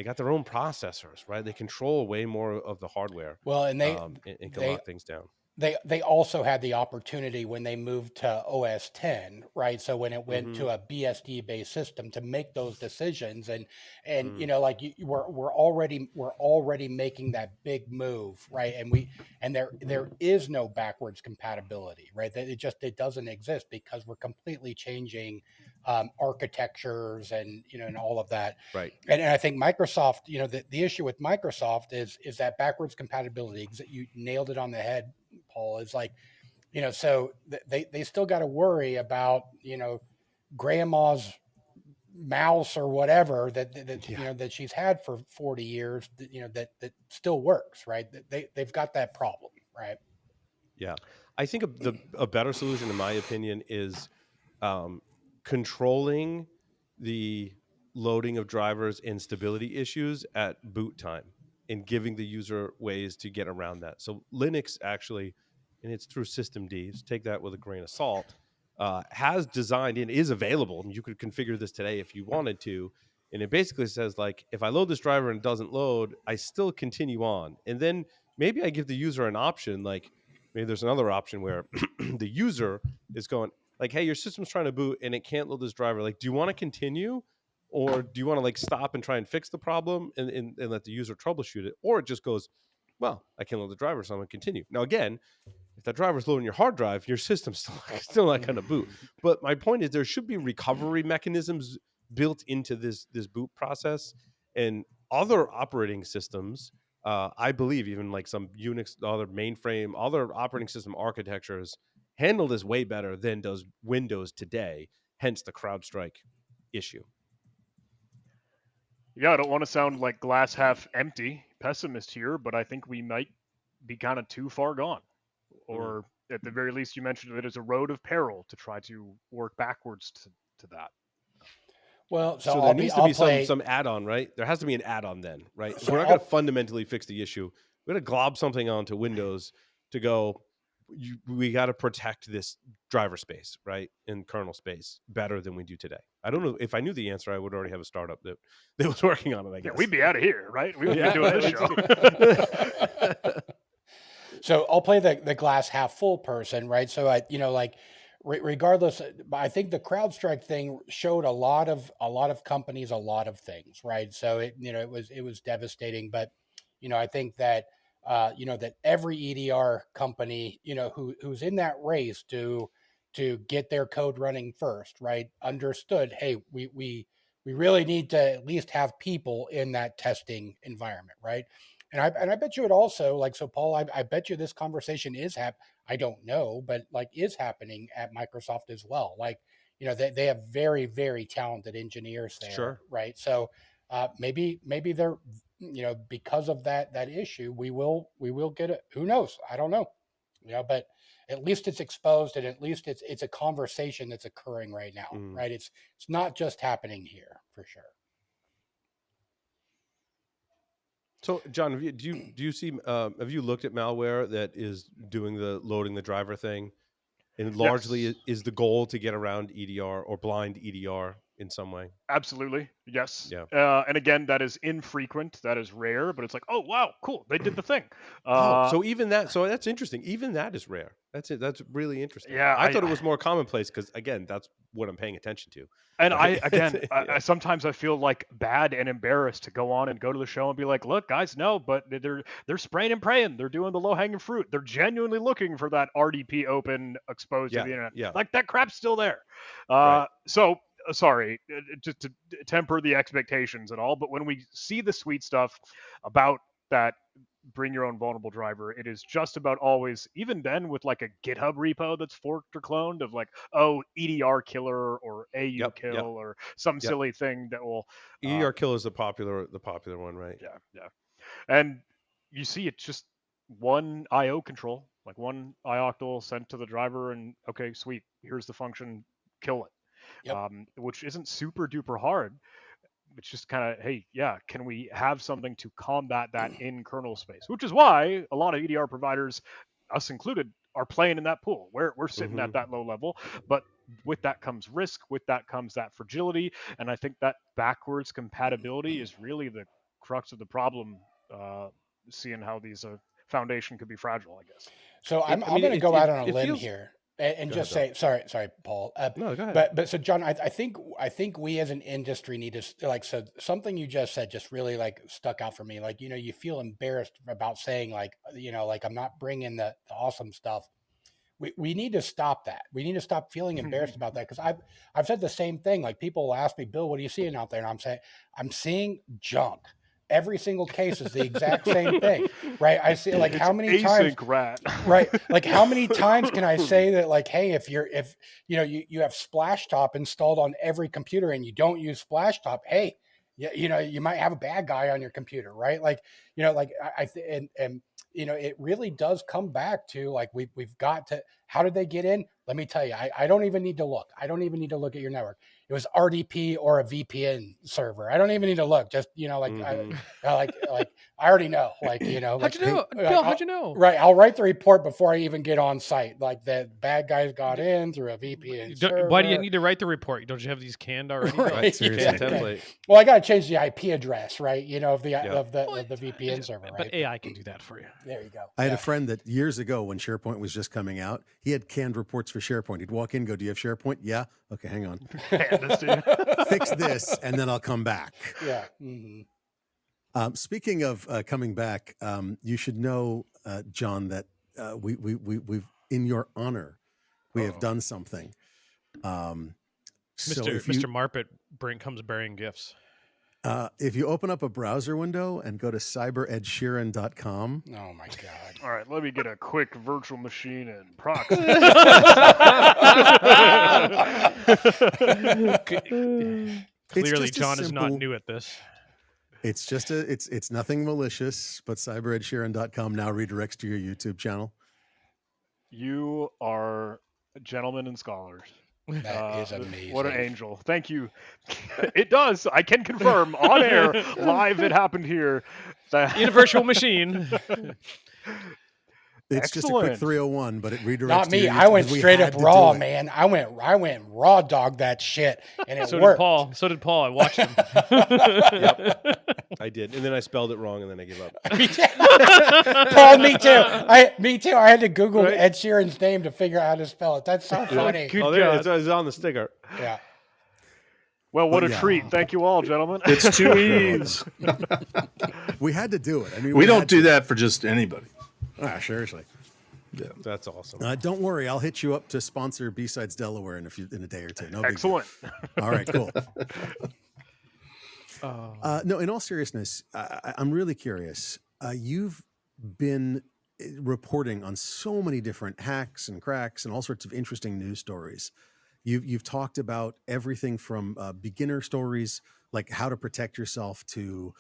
got their own processors, right? They control way more of the hardware. Well, and and can lock things down. they also had the opportunity when they moved to OS 10, right? So when it went to a BSD based system, to make those decisions, and you know, like we're already making that big move, right? And there is no backwards compatibility, right? That it doesn't exist, because we're completely changing architectures and, you know, and all of that. Right. And I think Microsoft, you know, the issue with Microsoft is that backwards compatibility. You nailed it on the head, Paul. Is like, you know, so they still got to worry about, you know, grandma's mouse or whatever that you know, that she's had for 40 years, you know, that still works, right? They've got that problem, right? Yeah, I think a better solution, in my opinion, is controlling the loading of drivers and stability issues at boot time, and giving the user ways to get around that. So Linux actually, and it's through systemd, so take that with a grain of salt, has designed and is available, and you could configure this today if you wanted to. And it basically says, like, if I load this driver and it doesn't load, I still continue on. And then maybe I give the user an option, like maybe there's another option where the user is going, like, hey, your system's trying to boot and it can't load this driver. Like, do you want to continue, or do you want to like stop and try and fix the problem and let the user troubleshoot it? Or it just goes, well, I can't load the driver, so I'm going to continue. Now, again, if that driver's loading your hard drive, your system's still not going to boot. But my point is, there should be recovery mechanisms built into this boot process. And other operating systems, I believe, even like some Unix, other mainframe, other operating system architectures handle this way better than does Windows today. Hence the CrowdStrike issue. Yeah, I don't want to sound like glass half empty pessimist here, but I think we might be kind of too far gone. Or at the very least, you mentioned that it's a road of peril to try to work backwards to that. Well, so there needs to be play, some add-on, right? There has to be an add-on then, right? So We're not going to fundamentally fix the issue. We're going to glob something onto Windows to go, we got to protect this driver space, right, in kernel space better than we do today. I don't know. If I knew the answer, I would already have a startup that was working on it, I guess. Yeah, we'd be out of here, right? We wouldn't be doing this show. So I'll play the glass half full person, right? So I, you know, like regardless, I think the CrowdStrike thing showed a lot of companies a lot of things, right? So it, you know, it was devastating, but you know, I think that you know, that every EDR company, you know, who's in that race to, to get their code running first, right? Understood. Hey, we really need to at least have people in that testing environment, right? And I bet you it also, like, so Paul, I bet you this conversation is I don't know, but like is happening at Microsoft as well. Like, they have very, very talented engineers there, Sure. right? So maybe they're, because of that issue, we will get it. Who knows? I don't know. But at least it's exposed, and at least it's a conversation that's occurring right now, right? It's not just happening here, for sure. So, John, do you see? Have you looked at malware that is doing the loading the driver thing, and largely Yes. is the goal to get around EDR or blind EDR in some way? Absolutely, yes. Yeah. And again, that is infrequent, that is rare, but it's like, oh wow, cool, they did the thing. So even that, so that's interesting. Even that is rare. That's it. That's really interesting. Yeah, I thought it was more commonplace because again, that's what I'm paying attention to. And right? I sometimes I feel like bad and embarrassed to go on and go to the show and be like, look, guys, no, but they're spraying and praying. They're doing the low hanging fruit. They're genuinely looking for that RDP open exposed to the internet. Yeah. Like that crap's still there. Right. So sorry, just to temper the expectations and all, but when we see the sweet stuff about that bring your own vulnerable driver, it is just about always, even then with like a GitHub repo that's forked or cloned of like, oh, EDR killer or AU kill or some silly thing that will EDR kill is the popular one, right? Yeah. And you see it's just one IO control, like one ioctl sent to the driver, and okay, sweet, here's the function, kill it. Which isn't super duper hard. It's just kind of, hey, yeah, can we have something to combat that in kernel space? Which is why a lot of EDR providers, us included, are playing in that pool. We're sitting at that low level, but with that comes risk, with that comes that fragility, and I think that backwards compatibility is really the crux of the problem, seeing how these foundation could be fragile, I guess. So I'm going to go out on a limb here and just say, sorry, Paul. No, go ahead. But so John, I think we as an industry need to, like, so something you just said just really like stuck out for me. Like, you feel embarrassed about saying like, like I'm not bringing the awesome stuff. We need to stop that. We need to stop feeling embarrassed about that. Cause I've said the same thing. Like people will ask me, Bill, what are you seeing out there? And I'm saying, I'm seeing junk. Every single case is the exact same thing, right? I see, like, how many times, right? Like, how many times can I say that, like, hey, if you have Splashtop installed on every computer and you don't use Splashtop, hey, you might have a bad guy on your computer, right? Like, it really does come back to like we've got to. How did they get in? Let me tell you, I don't even need to look. I don't even need to look at your network. It was RDP or a VPN server. I don't even need to look. Just I already know. Like how'd you know? Bill, how'd you know? Right, I'll write the report before I even get on site. Like the bad guys got in through a VPN server. Why do you need to write the report? Don't you have these canned already? Right, seriously, template. Well, I got to change the IP address, right? Of the VPN server, right? But AI can do that for you. There you go. I had a friend that years ago when SharePoint was just coming out, he had canned reports for SharePoint. He'd walk in, go, do you have SharePoint? Yeah. Okay, hang on. Fix this, and then I'll come back. Yeah. Mm-hmm. Speaking of coming back, you should know, John, that we've in your honor, we have done something. Mr. Marpet comes bearing gifts. If you open up a browser window and go to cyberedsheeran.com. Oh my God. All right, let me get a quick virtual machine and proxy. Clearly, John is not new at this. It's just it's nothing malicious, but cyberedsheeran.com now redirects to your YouTube channel. You are gentlemen and scholars. That is amazing. What an angel. Thank you. It does. I can confirm on air, live, it happened here. In a virtual machine. It's just a quick 301, but it redirects. Not me. To I went straight up raw, man. I went raw dog that shit, and it worked. So did Paul. I watched him. Yep, I did, and then I spelled it wrong, and then I gave up. Paul, me too. Me too. I had to Google Ed Sheeran's name to figure out how to spell it. That's so funny. It's on the sticker. Yeah. Well, what a treat. Thank you all, gentlemen. It's 2 E's. We had to do it. I mean, we don't do that for just anybody. Seriously. That's awesome. Don't worry, I'll hit you up to sponsor B-Sides Delaware in a day or two. No big deal. Excellent. All right, cool. Oh. No, in all seriousness, I'm really curious. You've been reporting on so many different hacks and cracks and all sorts of interesting news stories. You've talked about everything from beginner stories like how to protect yourself to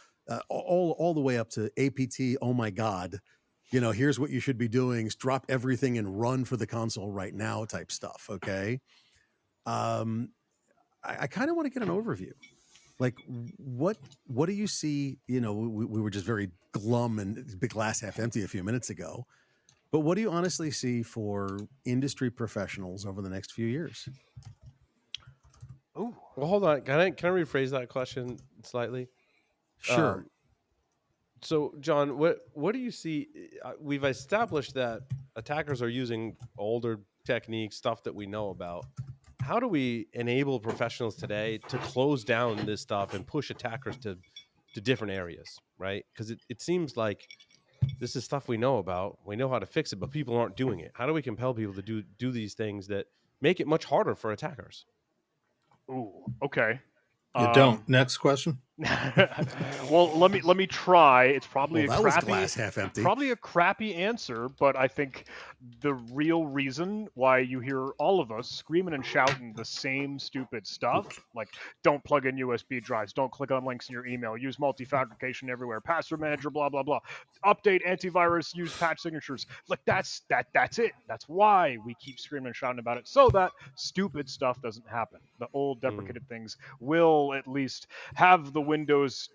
all the way up to APT. Oh my God, here's what you should be doing: is drop everything and run for the console right now type stuff. Okay, I kind of want to get an overview. Like, what do you see? We were just very glum and big glass half empty a few minutes ago. But what do you honestly see for industry professionals over the next few years? Ooh. Well, hold on. Can I rephrase that question slightly? Sure. So, John, what do you see? We've established that attackers are using older techniques, stuff that we know about. How do we enable professionals today to close down this stuff and push attackers to different areas, right? Because it seems like this is stuff we know about. We know how to fix it, but people aren't doing it. How do we compel people to do these things that make it much harder for attackers? Ooh. Okay. You don't. Next question. Well, let me try. It's probably Well, that was glass half empty. probably a crappy answer, but I think the real reason why you hear all of us screaming and shouting the same stupid stuff, like don't plug in USB drives, don't click on links in your email, use multi-fabrication everywhere, password manager, blah blah blah, update antivirus, use patch signatures. Like that's it. That's why we keep screaming and shouting about it, so that stupid stuff doesn't happen. The old deprecated things will at least have the windows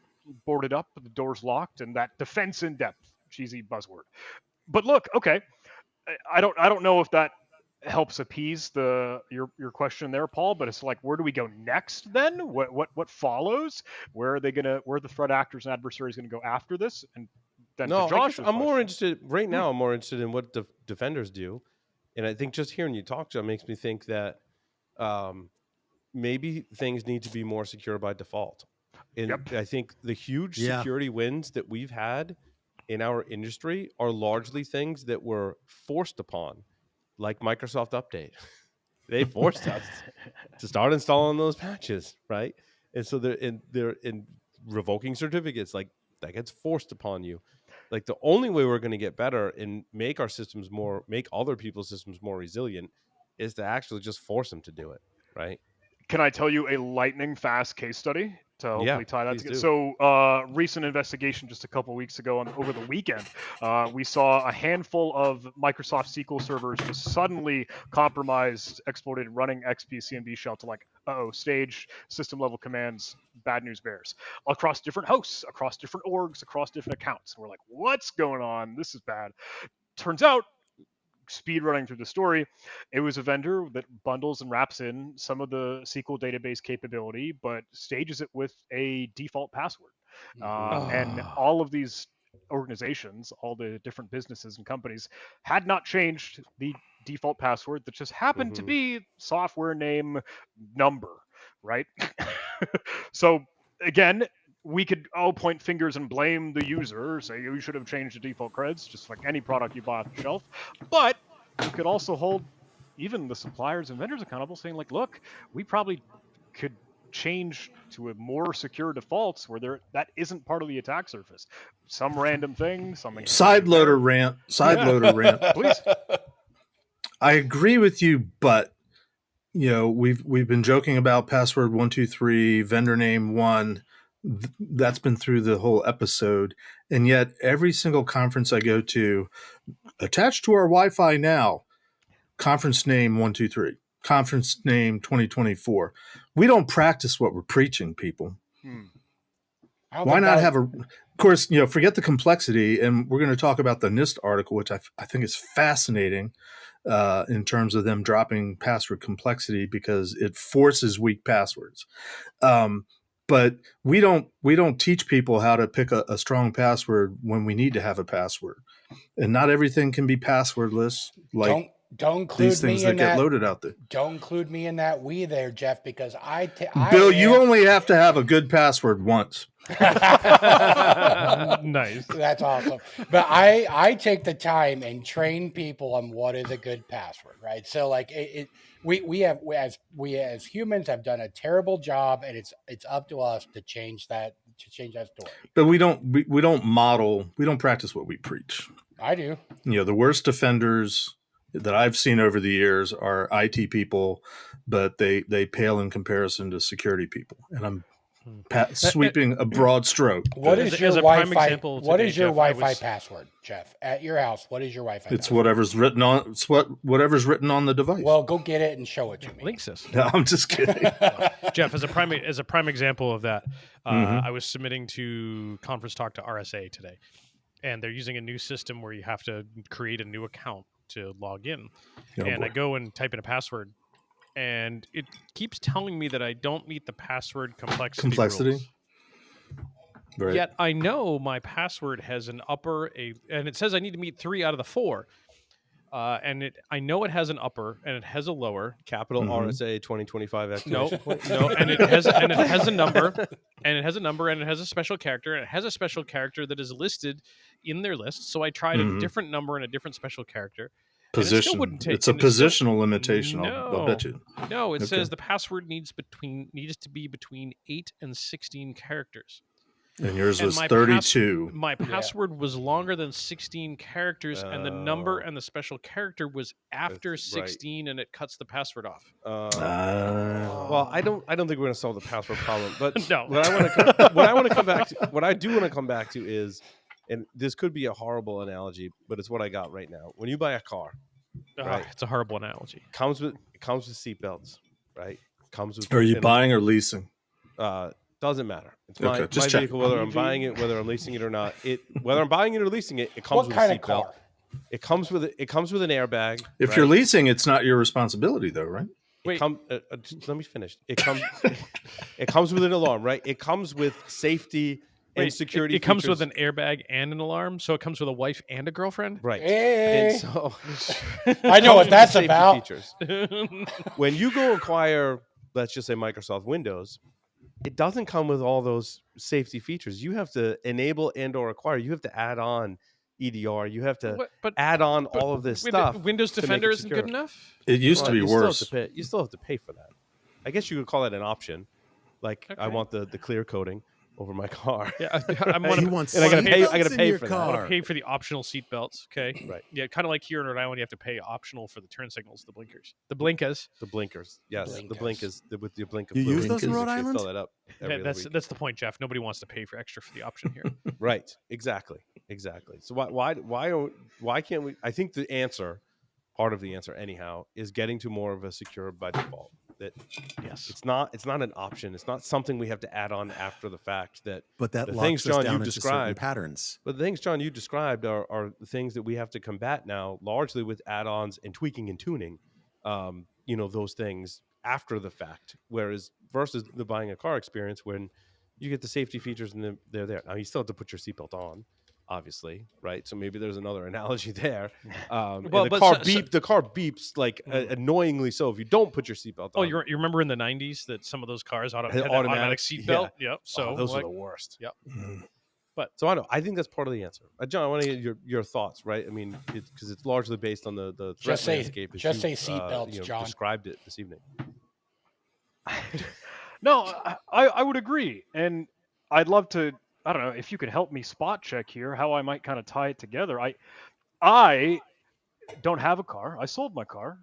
boarded up, the doors locked, and that defense in depth, cheesy buzzword. But look, okay, I don't know if that helps appease your question there, Paul. But it's like, where do we go next then? What follows? Where the threat actors and adversaries going to go after this? And then No, to I guess Josh's I'm more question- interested right now. I'm more interested in what defenders do, and I think just hearing you talk, John, makes me think that maybe things need to be more secure by default. And Yep. I think the huge Yeah. security wins that we've had in our industry are largely things that were forced upon, like Microsoft Update. They forced us to start installing those patches, right? And so they're in revoking certificates, like that gets forced upon you. Like the only way we're going to get better and make other people's systems more resilient is to actually just force them to do it, right? Can I tell you a lightning fast case study to hopefully tie that please together? do. So, recent investigation just a couple weeks ago over the weekend, we saw a handful of Microsoft SQL servers just suddenly compromised, exploited, running XP CMD shell to like, stage system level commands, bad news bears, across different hosts, across different orgs, across different accounts. And we're like, what's going on? This is bad. Turns out, speed running through the story, it was a vendor that bundles and wraps in some of the SQL database capability, but stages it with a default password. And all of these organizations, all the different businesses and companies, had not changed the default password that just happened to be software name number, right? So again, we could all point fingers and blame the user, say you should have changed the default creds, just like any product you buy off the shelf. But we could also hold even the suppliers and vendors accountable, saying like, look, we probably could change to a more secure defaults where that isn't part of the attack surface. Some random thing, something. Side loader rant. Please. I agree with you, but we've been joking about password 123, vendor name 1. That's been through the whole episode, and yet every single conference I go to, attached to our Wi-Fi now, conference name 123, conference name 2024. We don't practice what we're preaching, people. Why not have of course, forget the complexity, and we're going to talk about the NIST article, which I think is fascinating in terms of them dropping password complexity because it forces weak passwords. But we don't teach people how to pick a strong password when we need to have a password, and not everything can be passwordless. Like Don't include These things me that in get that. loaded out there. Don't include me in that we there, Jeff, because I Bill, you am. only have to have a good password once. Nice. That's awesome. But I take the time and train people on what is a good password, right? So like we as humans have done a terrible job, and it's up to us to change that story. But we don't model, we don't practice what we preach. I do. The worst offenders that I've seen over the years are IT people, but they pale in comparison to security people. And I'm sweeping a broad stroke. What As is a- your as a prime Wi-Fi? example What today, is your Jeff, I Wi-Fi was- password, Jeff? At your house, what is your Wi-Fi? It's password? whatever's written on whatever's written on the device. Well, go get it and show it to me. Linksys. No, I'm just kidding. Jeff, as a prime example of that, Mhm. I was submitting to conference talk to RSA today, and they're using a new system where you have to create a new account to log in. Oh, and I boy. go and type in a password, and it keeps telling me that I don't meet the password complexity. Rules. Right. Yet I know my password has an upper, and it says I need to meet 3 out of the 4. I know it has an upper and it has a lower. Capital Mhm. RSA 2025 No, activation point. no, and it has a number, and it has a number, and it has a special character, and it has a special character that is listed in their list. So I tried a Mhm. different number and a different special character. And it still Position. wouldn't take. It's a and it still- positional limitation. I'll bet you. No, it Okay. says the password needs to be between 8 and 16 characters. And yours And was my 32. My password was longer than 16 characters, and the number Oh. and the special character was after right. 16, and it cuts the password off. Well, I don't think we're going to solve the password problem, but No. what I do want to come back to is, and this could be a horrible analogy, but it's what I got right now. When you buy a car, right? It's a horrible analogy. it comes with seatbelts, right? Comes with. Are you and, buying or leasing? Doesn't matter. It's Okay, my just check. vehicle, whether I'm buying it, whether I'm leasing it or not. Whether I'm buying it or leasing it, it comes What with kind a of seatbelt. car? It comes with an airbag. If right? you're leasing, it's not your responsibility, though, right? Wait. Just let me finish. It comes. It comes with an alarm, right? It comes with safety and security. It comes with features. an airbag and an alarm, so it comes with a wife and a girlfriend. right. Hey. And so I know what that's safety about. features. When you go acquire, let's just say Microsoft Windows, it doesn't come with all those safety features. You have to enable and or acquire. You have to add on EDR. You have to add on all of this stuff. Windows to make it Defender isn't secure. good enough. It used to be you worse. You still have to pay for that. I guess you could call that an option. Like I Okay. want the clear coding over my car. Yeah, He wants and I gotta pay. I seatbelts gotta in pay your for I that. want car. to pay for the optional seat belts. Okay. Right. Yeah, kind of like here in Rhode Island, you have to pay optional for the turn signals, the blinkers, the blinkers. The blinkers, yes, the Blinkers. blinkers with the blink. You use fluid. those in Make Rhode sure you Island? Fill that up. Every other week. That's the point, Jeff. Nobody wants to pay for extra for the option here. Right. Exactly. So why can't we? I think the answer, part of the answer anyhow, is getting to more of a secure by default. That Yes. it's not an option. It's not something we have to add on after the fact. But that the locks things, us John, down you into certain described. patterns. But the things, John, you described are the things that we have to combat now, largely with add-ons and tweaking and tuning. Those things after the fact, whereas versus the buying a car experience when you get the safety features and they're there. Now you still have to put your seatbelt on, obviously, right? So maybe there's another analogy there. Well, and but the car beeps like annoyingly so if you don't put your seatbelt on. Oh, you remember in the 90s that some of those cars had an Automatic, automatic seatbelt? yeah. Yep. So those are the worst. Yep. So I think that's part of the answer. John, I want to get your thoughts, right? I mean, because it's largely based on the threat Just say- landscape. as just you, say seatbelts, John. Described it this evening. No, I would agree, and I'd love to. I don't know if you could help me spot check here how I might kind of tie it together. I don't have a car. I sold my car,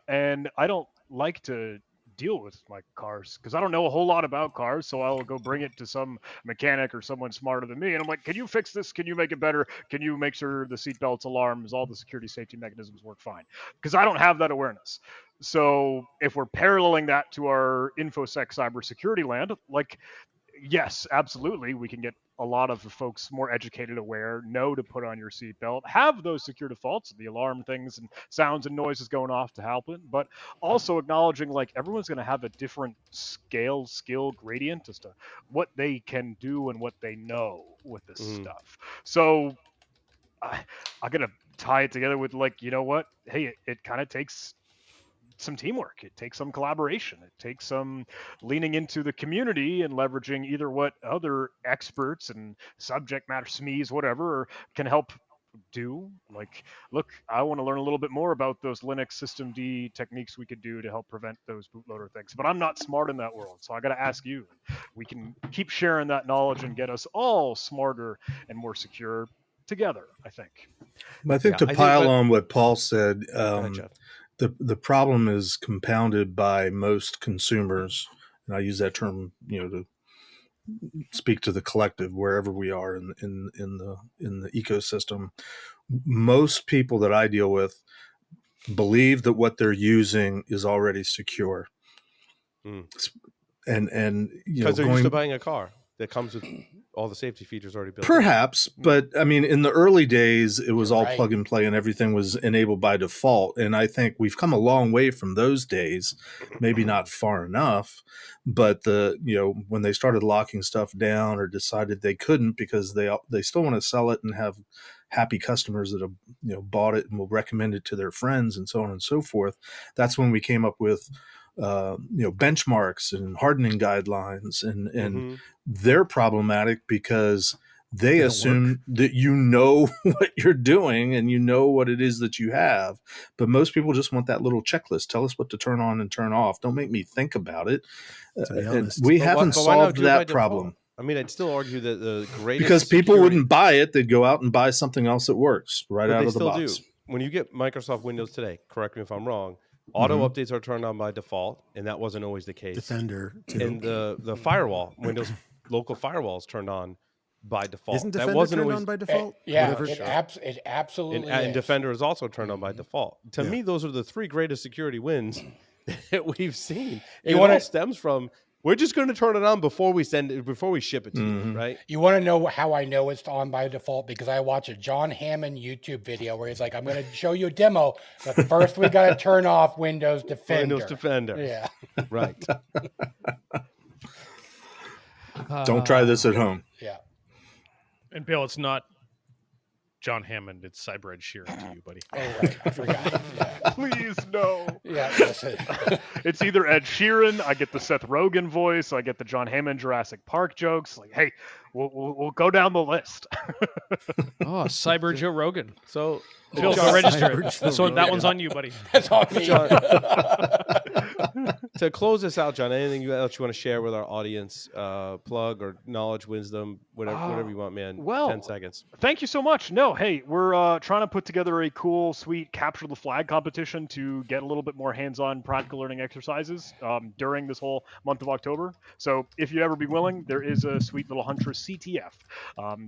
and I don't like to deal with my cars because I don't know a whole lot about cars. So I'll go bring it to some mechanic or someone smarter than me, and I'm like, "Can you fix this? Can you make it better? Can you make sure the seatbelts, alarms, all the security safety mechanisms work fine?" Because I don't have that awareness. So if we're paralleling that to our infosec cybersecurity land, like, yes, absolutely, we can get a lot of the folks more educated, aware, know to put on your seatbelt, have those secure defaults, the alarm things and sounds and noises going off to help it, but also acknowledging like everyone's going to have a different skill gradient as to what they can do and what they know with this stuff. So I got to tie it together with like, you know what? Hey, it kind of takes some teamwork. It takes some collaboration. It takes some leaning into the community and leveraging either what other experts and subject matter SMEs, whatever, can help do. Like, look, I want to learn a little bit more about those Linux system D techniques we could do to help prevent those bootloader things. But I'm not smart in that world, so I got to ask you. We can keep sharing that knowledge and get us all smarter and more secure together, I think. I think to I think pile that- on what Paul said, Go ahead, Jeff. the problem is compounded by most consumers, and I use that term, to speak to the collective wherever we are in the ecosystem. Most people that I deal with believe that what they're using is already secure, Mm. and Because they're used to buying a car that comes with all the safety features already built in. Perhaps, but I mean, in the early days, it was You're all right. plug and play and everything was enabled by default. And I think we've come a long way from those days, maybe not far enough, but when they started locking stuff down or decided they couldn't because they still want to sell it and have happy customers that have, bought it and will recommend it to their friends and so on and so forth. That's when we came up with, benchmarks and hardening guidelines and Mhm. they're problematic because they don't assume that you know what you're doing and you know what it is that you have. But most people just want that little checklist. Tell us what to turn on and turn off. Don't make me think about it. To be And honest. we But haven't why not solved do it by that default? problem I mean, I'd still argue that the greatest because people security- wouldn't buy it. They'd go out and buy something else that works right but out they of the still box. do. When you get Microsoft Windows today, correct me if I'm wrong, auto Mhm. updates are turned on by default, and that wasn't always the case. Defender too. And the firewall, Windows local firewalls turned on by default. Isn't that Defender wasn't turned always on by default? Yeah, Whatever. it absolutely and is. Defender is also turned on by default. To Yeah. me, those are the three greatest security wins that we've seen. And You it wanna- all stems from we're just going to turn it on before we ship it to you, Mhm. right? You want to know how I know it's on by default? Because I watch a John Hammond YouTube video where he's like, I'm going to show you a demo, but first we got to turn off Windows Defender. Windows Defender, Yeah. right? Don't try this at home. Yeah. And Bill, it's not John Hammond. It's Cyber Ed Sheeran to you, buddy. Oh, right. I forgot. Yeah. Please no. Yeah. That's it. It's either Ed Sheeran, I get the Seth Rogen voice, I get the John Hammond Jurassic Park jokes. Like, hey, we'll go down the list. Oh, Cyber Joe Rogan. So, Phil, John- go register Cyber it. Joe So that one's Rogan. on you, buddy. That's on me. to close this out, John, anything else you want to share with our audience? Plug or knowledge, wisdom, whatever you want, man. well, 10 seconds. Thank you so much. No, hey, we're trying to put together a cool, sweet capture the flag competition to get a little bit more hands-on practical learning exercises during this whole month of October. So if you'd ever be willing, there is a sweet little Huntress CTF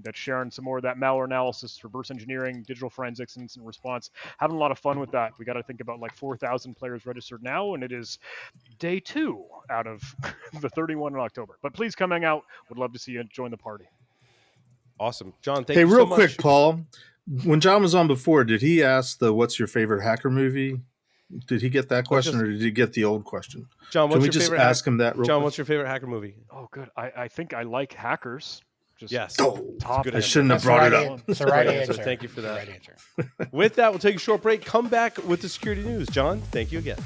that's sharing some more of that malware analysis, reverse engineering, digital forensics, incident response. Having a lot of fun with that. We got to think about like 4,000 players registered now, and it is day 2 out of the 31 in October. But please come hang out. Would love to see you join the party. Awesome. John, thank Hey, you so real much. quick, Paul. When John was on before, did he ask what's your favorite hacker movie? Did he get that question, or did he get the old question? John, Can what's we your just favorite ask him that real John, quick? what's your favorite hacker movie? Oh, good. I think I like hackers. Just Yes. Oh, top good I answer. shouldn't have That's brought the it right up. It's the right Great answer. answer. Thank you for The that. right answer. With that, we'll take a short break. Come back with the security news. John, thank you again.